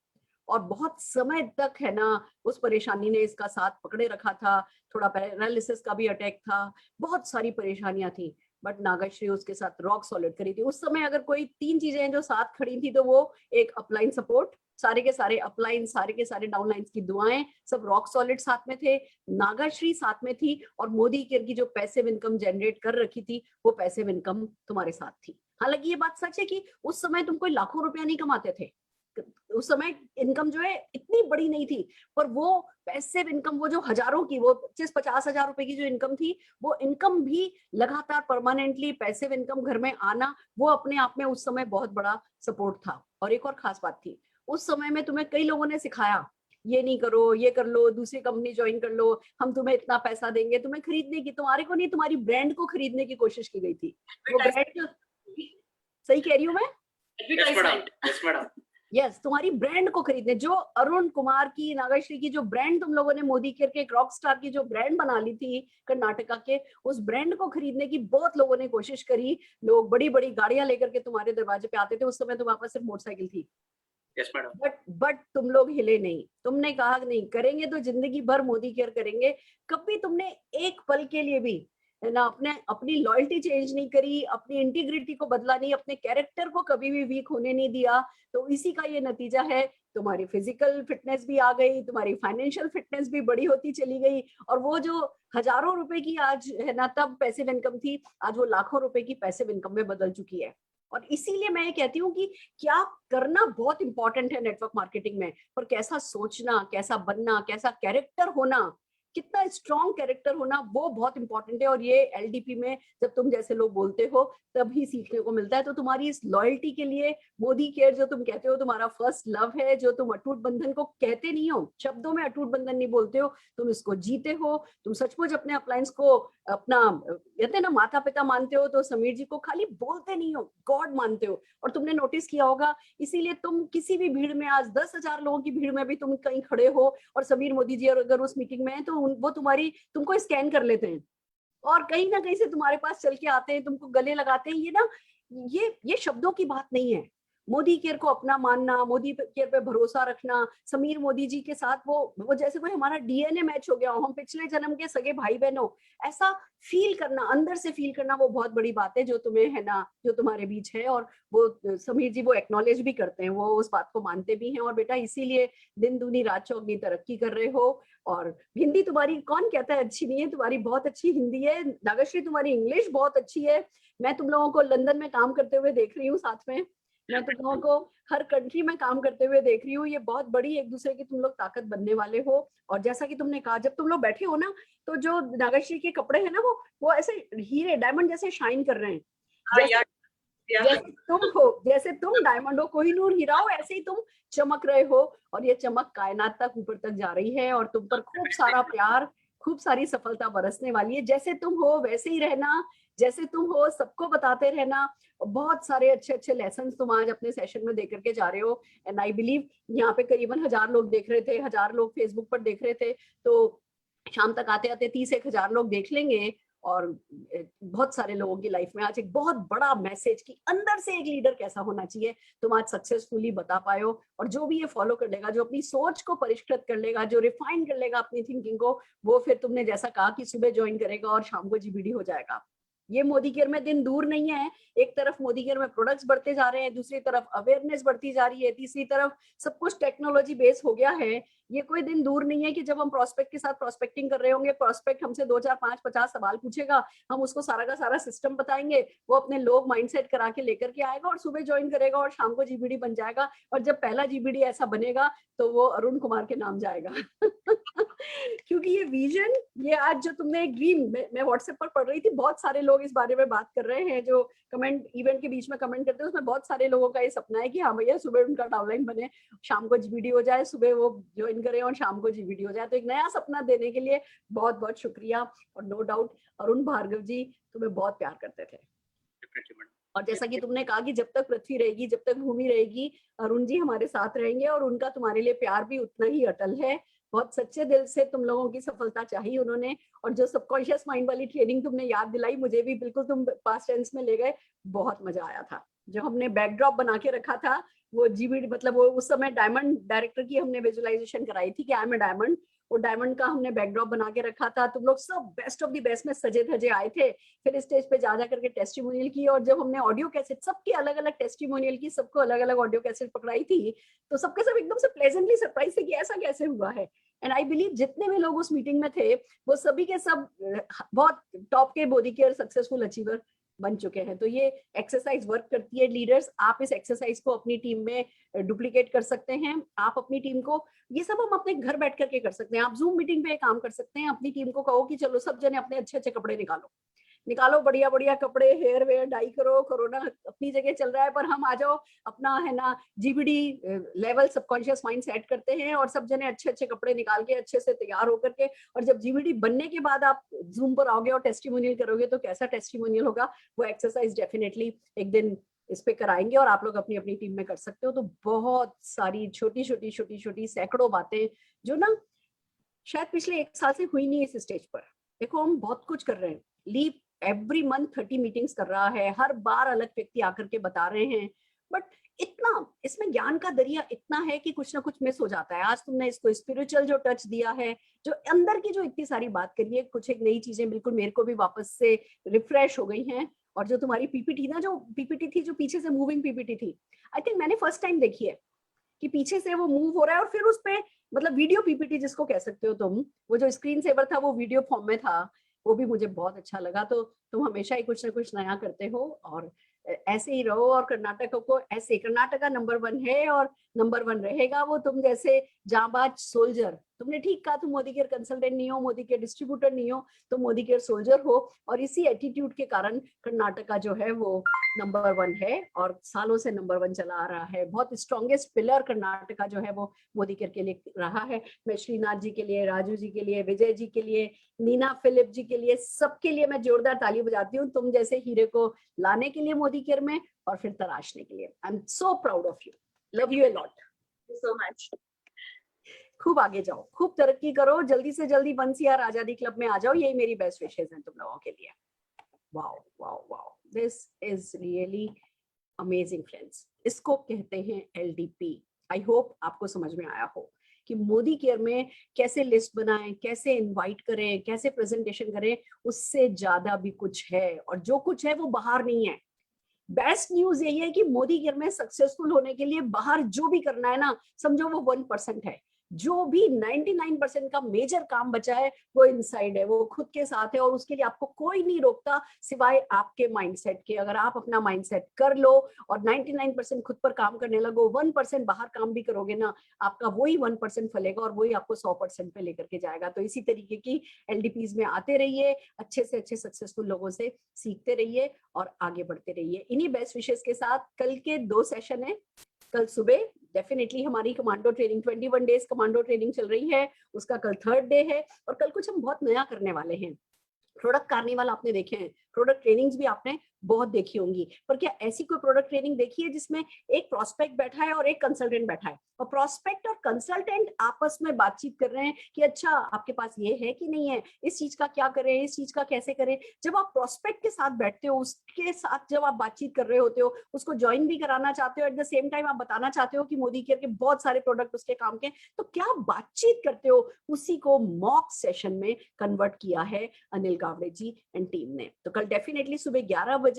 और बहुत समय तक है ना उस परेशानी ने इसका साथ पकड़े रखा था। थोड़ा पैरालिसिस का भी अटैक था, बहुत सारी परेशानियां थी, बट नागाश्री उसके साथ रॉक सॉलिड करी थी। उस समय अगर कोई 3 चीजें हैं जो साथ खड़ी थी, तो वो एक अपलाइन सपोर्ट, सारे के सारे अपलाइन, सारे के सारे डाउनलाइंस की दुआएं, सब रॉक सॉलिड साथ में थे, नागाश्री साथ में थी, और मोदी केयर की जो पैसिव इनकम जनरेट कर रखी थी, वो पैसिव इनकम तुम्हारे साथ थी। हालांकि ये बात सच है कि उस समय तुम कोई लाखों रुपया नहीं कमाते थे, उस समय इनकम जो है इतनी बड़ी नहीं थी, पर वो पैसिव इनकम, वो जो हजारों की, वो 25-50 हजार रुपए की जो इनकम थी, वो इनकम भी लगातार परमानेंटली पैसिव इनकम घर में आना, वो अपने आप में उस समय बहुत बड़ा सपोर्ट था। और एक और खास बात थी, उस समय में तुम्हें कई लोगों ने सिखाया, ये नहीं करो, ये कर लो, दूसरी कंपनी ज्वाइन कर लो, हम तुम्हें इतना पैसा देंगे, तुम्हें खरीदने की, तुम्हारे को नहीं, तुम्हारी ब्रांड को खरीदने की कोशिश की गई थी। वो ब्रांड, सही कह रही हूँ मैं? एडवर्टाइजमेंट, यस मैडम, यस, तुम्हारी ब्रांड को खरीदने, जो अरुण कुमार की, नागाश्री की जो ब्रांड तुम लोगों ने मोदी केयर के एक रॉक स्टार की जो ब्रांड बना ली थी कर्नाटका के, उस ब्रांड को खरीदने की बहुत लोगों ने कोशिश करी। लोग बड़ी बड़ी गाड़ियां लेकर के तुम्हारे दरवाजे पे आते थे, उस समय तुम्हारे पास सिर्फ मोटरसाइकिल थी। यस मैडम, बट तुम लोग हिले नहीं, तुमने कहा नहीं, करेंगे तो जिंदगी भर मोदी केयर करेंगे। कभी तुमने एक पल के लिए भी है ना अपनी लॉयल्टी चेंज नहीं करी, अपनी इंटीग्रिटी को बदला नहीं, अपने कैरेक्टर को कभी भी वीक होने नहीं दिया। तो इसी का ये नतीजा है, तुम्हारी फिजिकल फिटनेस भी आ गई, तुम्हारी फाइनेंशियल फिटनेस भी बड़ी होती चली गई, और वो जो हजारों रुपए की आज है ना तब पैसिव इनकम थी, आज वो लाखों रुपए की पैसिव इनकम में बदल चुकी है। और इसीलिए मैं ये कहती हूँ कि क्या करना बहुत इंपॉर्टेंट है नेटवर्क मार्केटिंग में, और कैसा सोचना, कैसा बनना, कैसा कैरेक्टर होना, कितना स्ट्रॉन्ग कैरेक्टर होना, वो बहुत इंपॉर्टेंट है। और ये एलडीपी में जब तुम जैसे लोग बोलते हो तभी सीखने को मिलता है। तो तुम्हारी इस लॉयल्टी के लिए मोदी केयर, जो तुम कहते हो तुम्हारा फर्स्ट लव है, जो तुम अटूट बंधन को कहते नहीं हो, शब्दों में अटूट बंधन नहीं बोलते हो, तुम इसको जीते हो। तुम सचमुच अपने अप्लायंस को अपना, कहते हैं ना, माता पिता मानते हो, तो समीर जी को खाली बोलते नहीं हो, गॉड मानते हो। और तुमने नोटिस किया होगा, इसीलिए तुम किसी भी भीड़ में, आज 10,000 लोगों की भीड़ में भी तुम कहीं खड़े हो और समीर मोदी जी अगर उस मीटिंग में है, तो वो तुमको स्कैन कर लेते हैं और कहीं ना कहीं से तुम्हारे पास चल के आते हैं, तुमको गले लगाते हैं। ये ना, ये शब्दों की बात नहीं है। मोदी केयर को अपना मानना, मोदी केयर पे भरोसा रखना, समीर मोदी जी के साथ वो जैसे कोई हमारा डीएनए मैच हो गया हो, हम पिछले जन्म के सगे भाई बहन हो, ऐसा फील करना, अंदर से फील करना, वो बहुत बड़ी बात है जो तुम्हें है ना, जो तुम्हारे बीच है। और वो समीर जी वो एक्नॉलेज भी करते हैं, वो उस बात को मानते भी हैं। और बेटा, इसीलिए दिन दूनी रात चौगनी तरक्की कर रहे हो। और हिंदी तुम्हारी कौन कहता है अच्छी नहीं है, तुम्हारी बहुत अच्छी हिंदी है। नागश्री, तुम्हारी इंग्लिश बहुत अच्छी है। मैं तुम लोगों को लंदन में काम करते हुए देख रही हूँ, साथ में मैं तुम लोगों को हर कंट्री में काम करते हुए देख रही हूँ। ये बहुत बड़ी एक दूसरे की तुम लोग ताकत बनने वाले हो। और जैसा कि तुमने कहा, जब तुम लोग बैठे हो ना, तो जो नागश्री के कपड़े हैं ना, वो ऐसे हीरे डायमंड जैसे शाइन कर रहे हैं। जैसे तुम हो, जैसे तुम डायमंड हो, कोहिनूर हीरा हो, ऐसे ही तुम चमक रहे हो। और ये चमक कायनात तक, ऊपर तक जा रही है, और तुम पर खूब सारा प्यार, खूब सारी सफलता बरसने वाली है। जैसे तुम हो वैसे ही रहना, जैसे तुम हो सबको बताते रहना। बहुत सारे अच्छे अच्छे लेसन तुम आज अपने सेशन में दे करके जा रहे हो। एंड आई बिलीव यहाँ पे करीबन 1000 लोग देख रहे थे, 1000 लोग फेसबुक पर देख रहे थे, तो शाम तक आते आते 30-1000 लोग देख लेंगे। और बहुत सारे लोगों की लाइफ में आज एक बहुत बड़ा मैसेज कि अंदर से एक लीडर कैसा होना चाहिए, तुम आज सक्सेसफुली बता पाए हो। और जो भी ये फॉलो कर लेगा, जो अपनी सोच को परिष्कृत कर लेगा, जो रिफाइन कर लेगा अपनी थिंकिंग को, वो फिर तुमने जैसा कहा कि सुबह ज्वाइन करेगा और शाम को जीबीडी हो जाएगा। ये मोदी केयर में दिन दूर नहीं है। एक तरफ मोदी केयर में प्रोडक्ट्स बढ़ते जा रहे हैं, दूसरी तरफ अवेयरनेस बढ़ती जा रही है, तीसरी तरफ सब कुछ टेक्नोलॉजी बेस हो गया है। ये कोई दिन दूर नहीं है कि जब हम प्रोस्पेक्ट के साथ प्रोस्पेक्टिंग कर रहे होंगे, प्रोस्पेक्ट हमसे 2, 4, 5, 50 सवाल पूछेगा, हम उसको सारा का सारा सिस्टम बताएंगे, वो अपने लोग माइंडसेट करा के लेकर के आएगा और सुबह ज्वाइन करेगा और शाम को जीबीडी बन जाएगा। और जब पहला जीबीडी ऐसा बनेगा तो वो अरुण कुमार के नाम जाएगा। क्योंकि ये विजन, ये आज जो तुमने एक ड्रीम, मैं व्हाट्सएप पर पढ़ रही थी, बहुत सारे लोग इस बारे में बात कर रहे हैं, जो कमेंट इवेंट के बीच में कमेंट करते हैं, उसमें बहुत सारे लोगों का ये सपना है कि हाँ भैया, सुबह उनका डाउनलाइन बने, शाम को जीबीडी हो जाए, सुबह वो ज्वाइन करें और शाम को जीबीडी हो जाए। तो एक नया सपना देने के लिए बहुत बहुत शुक्रिया। और नो डाउट अरुण भार्गव जी तुम्हें बहुत प्यार करते थे। और जैसा कि तुमने कहा कि जब तक पृथ्वी रहेगी, जब तक भूमि रहेगी, अरुण जी हमारे साथ रहेंगे और उनका तुम्हारे लिए प्यार भी उतना ही अटल है। बहुत सच्चे दिल से तुम लोगों की सफलता चाहिए उन्होंने। और जो सबकॉन्शियस माइंड वाली ट्रेनिंग तुमने याद दिलाई, मुझे भी बिल्कुल तुम पास्ट टेंस में ले गए, बहुत मजा आया था। जो हमने बैकड्रॉप बना के रखा था, वो जीबीडी मतलब वो उस समय डायमंड डायरेक्टर की हमने विजुअलाइजेशन कराई थी कि आई एम ए डायमंड, वो डायमंड का हमने बैकड्रॉप बना के रखा था। तुम लोग सब बेस्ट ऑफ द बेस्ट में सजे धजे आए थे, फिर स्टेज पे जा करके टेस्टिमोनियल की। और जब हमने ऑडियो कैसेट सबकी अलग अलग टेस्टिमोनियल की, सबको अलग अलग ऑडियो कैसेट पकड़ाई थी, तो सबके सब एकदम से प्लेजेंटली सरप्राइज थे कि ऐसा कैसे हुआ है। एंड आई बिलीव जितने भी लोग उस मीटिंग में थे, वो सभी के सब बहुत टॉप के बॉडी केयर सक्सेसफुल अचीवर बन चुके हैं। तो ये एक्सरसाइज वर्क करती है लीडर्स। आप इस एक्सरसाइज को अपनी टीम में डुप्लीकेट कर सकते हैं। आप अपनी टीम को, ये सब हम अपने घर बैठ करके कर सकते हैं। आप जूम मीटिंग पे काम कर सकते हैं। अपनी टीम को कहो कि चलो सब जने अपने अच्छे अच्छे कपड़े निकालो, बढ़िया बढ़िया कपड़े, हेयर वेयर डाई करो। कोरोना अपनी जगह चल रहा है, पर हम आ जाओ, अपना है ना GBD level subconscious mind set करते हैं और सब जने अच्छे अच्छे कपड़े निकाल के अच्छे से तैयार होकर के, और जब जीबीडी बनने के बाद आप जूम पर आओगे और टेस्टिमोनियल करोगे, तो कैसा टेस्टिमोनियल होगा। वो एक्सरसाइज डेफिनेटली एक दिन इस पे कराएंगे और आप लोग अपनी अपनी टीम में कर सकते हो। तो बहुत सारी छोटी छोटी सैकड़ों बातें जो ना शायद पिछले 1 साल से हुई नहीं इस स्टेज पर। देखो हम बहुत कुछ कर रहे हैं, लीव एवरी मंथ 30 मीटिंग्स कर रहा है, हर बार अलग व्यक्ति आकर के बता रहे हैं, बट इतना इसमें ज्ञान का दरिया इतना है कि कुछ ना कुछ मिस हो जाता है। आज तुमने इसको स्पिरिचुअल जो टच दिया है, जो अंदर की जो इतनी सारी बात करी है, कुछ एक नई चीजें बिल्कुल मेरे को भी वापस से रिफ्रेश हो गई हैं। और जो तुम्हारी पीपीटी ना, जो पीपीटी थी, जो पीछे से मूविंग पीपीटी थी, आई थिंक मैंने फर्स्ट टाइम देखी है कि पीछे से वो मूव हो रहा है और फिर उस पे मतलब वीडियो पीपीटी जिसको कह सकते हो तुम, वो जो स्क्रीन सेवर था वो वीडियो फॉर्म में था, वो भी मुझे बहुत अच्छा लगा। तो तुम हमेशा ही कुछ ना कुछ नया करते हो और ऐसे ही रहो। और कर्नाटक को ऐसे, कर्नाटका नंबर 1 है और नंबर 1 रहेगा। वो तुम जैसे जांबाज सोल्जर, तुमने ठीक कहा, तुम मोदी केयर कंसल्टेंट नहीं हो, मोदी केयर डिस्ट्रीब्यूटर नहीं हो, तुम मोदी केयर सोल्जर हो। और इसी एटीट्यूड के कारण कर्नाटका जो है वो नंबर 1 है और सालों से नंबर 1 चला आ रहा है। बहुत स्ट्रॉन्गेस्ट पिलर कर्नाटका जो है वो मोदी केयर के लिए रहा है। मैं श्रीनाथ जी के लिए, राजू जी के लिए, विजय जी के लिए, नीना फिलिप जी के लिए, सबके लिए मैं जोरदार ताली बजाती हूँ, तुम जैसे हीरे को लाने के लिए मोदी केयर में और फिर तराशने के लिए। I am so proud of you, love you a lot, so much. खूब आगे जाओ, खूब तरक्की करो, जल्दी से जल्दी बंसीयार आजादी क्लब में आ जाओ, यही मेरी बेस्ट विशेष हैं तुम लोगों के लिए। Wow wow wow, this is really amazing friends. इसको कहते हैं एलडीपी। आई होप आपको समझ में आया हो कि मोदी केयर में कैसे लिस्ट बनाएं, कैसे इनवाइट करें, कैसे प्रेजेंटेशन करें। उससे ज्यादा भी कुछ है और जो कुछ है वो बाहर नहीं है। बेस्ट न्यूज यही है कि मोदी केयर में सक्सेसफुल होने के लिए बाहर जो भी करना है ना, समझो वो 1% है। जो भी 99% का मेजर काम बचा है वो इनसाइड है, वो खुद के साथ है और उसके लिए आपको कोई नहीं रोकता सिवाय आपके माइंडसेट के। अगर आप अपना माइंडसेट कर लो और 99% खुद पर काम करने लगो, 1% बाहर काम भी करोगे ना, आपका वही 1% फलेगा और वही आपको 100% पे लेकर के जाएगा। तो इसी तरीके की एलडीपीज में आते रहिए, अच्छे से अच्छे सक्सेसफुल लोगों से सीखते रहिए और आगे बढ़ते रहिए। इन्हीं बेस्ट विशेष के साथ कल के 2 सेशन है। कल सुबह डेफिनेटली हमारी commando training 21 days commando training चल रही है, उसका कल 3rd डे है और कल कुछ हम बहुत नया करने वाले हैं। प्रोडक्ट कार्निवल आपने देखे हैं, प्रोडक्ट ट्रेनिंग्स भी आपने बहुत देखी होंगी, पर क्या ऐसी कोई प्रोडक्ट ट्रेनिंग देखी है जिसमें एक प्रोस्पेक्ट बैठा है और एक कंसल्टेंट बैठा है और प्रोस्पेक्ट और कंसल्टेंट आपस में बातचीत कर रहे हैं कि अच्छा आपके पास ये है कि नहीं है, इस चीज का क्या करें, इस चीज का कैसे करें। जब आप प्रोस्पेक्ट के साथ बैठते हो, उसके साथ जब आप बातचीत कर रहे होते हो, उसको ज्वाइन भी कराना चाहते हो, एट द सेम टाइम आप बताना चाहते हो कि मोदी केयर के बहुत सारे प्रोडक्ट उसके काम के, तो क्या बातचीत करते हो, उसी को मॉक सेशन में कन्वर्ट किया है अनिल गावड़े जी एंड टीम ने। तो कल डेफिनेटली सुबह 11 बजे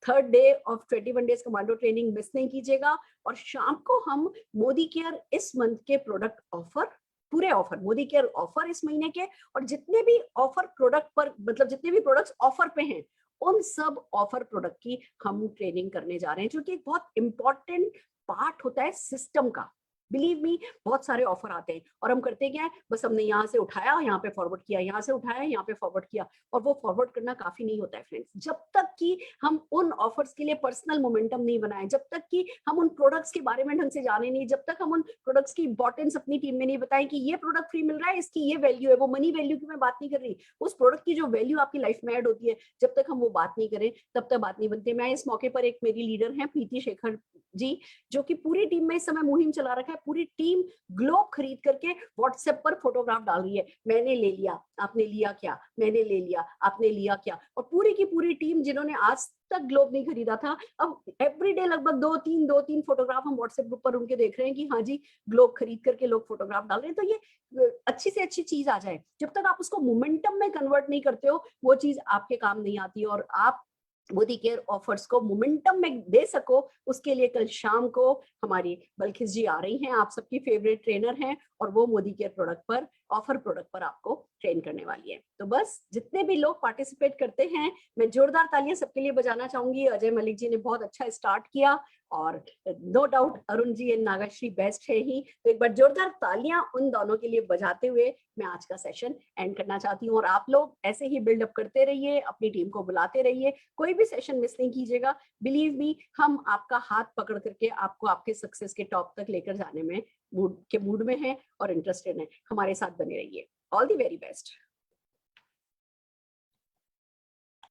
3rd day of 21 days commando training miss नहीं कीजिएगा। और शाम को हम मोदी केयर इस मंथ के प्रोडक्ट ऑफर, पूरे ऑफर मोदी केयर ऑफर इस महीने के, और जितने भी ऑफर प्रोडक्ट पर, मतलब जितने भी प्रोडक्ट्स ऑफर पे हैं, उन सब ऑफर प्रोडक्ट की हम ट्रेनिंग करने जा रहे हैं, जो कि एक बहुत इंपॉर्टेंट पार्ट होता है सिस्टम का। बिलीव मी, बहुत सारे ऑफर आते हैं और हम करते क्या है, बस हमने यहाँ से उठाया, यहाँ पे फॉरवर्ड किया, यहाँ से उठाया, यहाँ पे फॉरवर्ड किया, और वो फॉरवर्ड करना काफी नहीं होता है फ्रेंड्स। जब तक कि हम उन ऑफर्स के लिए पर्सनल मोमेंटम नहीं बनाए, जब तक कि हम उन प्रोडक्ट्स के बारे में ढंग से जाने नहीं, जब तक हम उन प्रोडक्ट्स की इंपॉर्टेंस अपनी टीम में नहीं बताएं कि ये प्रोडक्ट फ्री मिल रहा है, इसकी ये वैल्यू है, वो मनी वैल्यू की मैं बात नहीं कर रही, उस प्रोडक्ट की जो वैल्यू आपकी लाइफ में ऐड होती है, जब तक हम वो बात नहीं करें तब तक बात नहीं बनती। मैं इस मौके पर, एक मेरी लीडर है प्रीति शेखर जी, जो कि पूरी टीम में इस समय मुहिम चला रखा है, पूरी टीम ग्लोब खरीद करके व्हाट्सएप पर फोटोग्राफ डाल रही है, मैंने ले लिया, आपने लिया क्या, मैंने ले लिया, आपने लिया क्या, और पूरी की पूरी टीम जिन्होंने आज तक ग्लोब नहीं खरीदा था, अब एवरीडे लगभग दो तीन फोटोग्राफ हम व्हाट्सएप ग्रुप पर उनके देख रहे हैं कि हाँ जी ग्लोब खरीद करके लोग फोटोग्राफ डाल रहे हैं। तो ये अच्छी से अच्छी चीज आ जाए, जब तक आप उसको मोमेंटम में कन्वर्ट नहीं करते हो, वो चीज आपके काम नहीं आती। और आप मोदी केयर ऑफर्स को मोमेंटम में दे सको, उसके लिए कल शाम को हमारी बल्किस जी आ रही हैं, आप सबकी फेवरेट ट्रेनर हैं, और वो मोदी केयर प्रोडक्ट पर, ऑफर प्रोडक्ट पर आपको ट्रेन करने वाली है। तो बस जितने भी लोग पार्टिसिपेट करते हैं, मैं जोरदार तालियां सबके लिए बजाना चाहूंगी। अजय मलिक जी ने बहुत अच्छा स्टार्ट किया, और no doubt Arun ji and Nagashri best है ही। तो एक बार जोरदार तालियां उन दोनों के लिए बजाते हुए मैं आज का सेशन एंड करना चाहती हूँ। और आप लोग ऐसे ही बिल्डअप करते रहिए, अपनी टीम को बुलाते रहिए, कोई भी सेशन मिस नहीं कीजिएगा। बिलीव मी, हम आपका हाथ पकड़ करके आपको आपके सक्सेस के टॉप तक लेकर जाने में मूड में हैं और इंटरेस्टेड हैं। हमारे साथ बने रहिए। All the very best.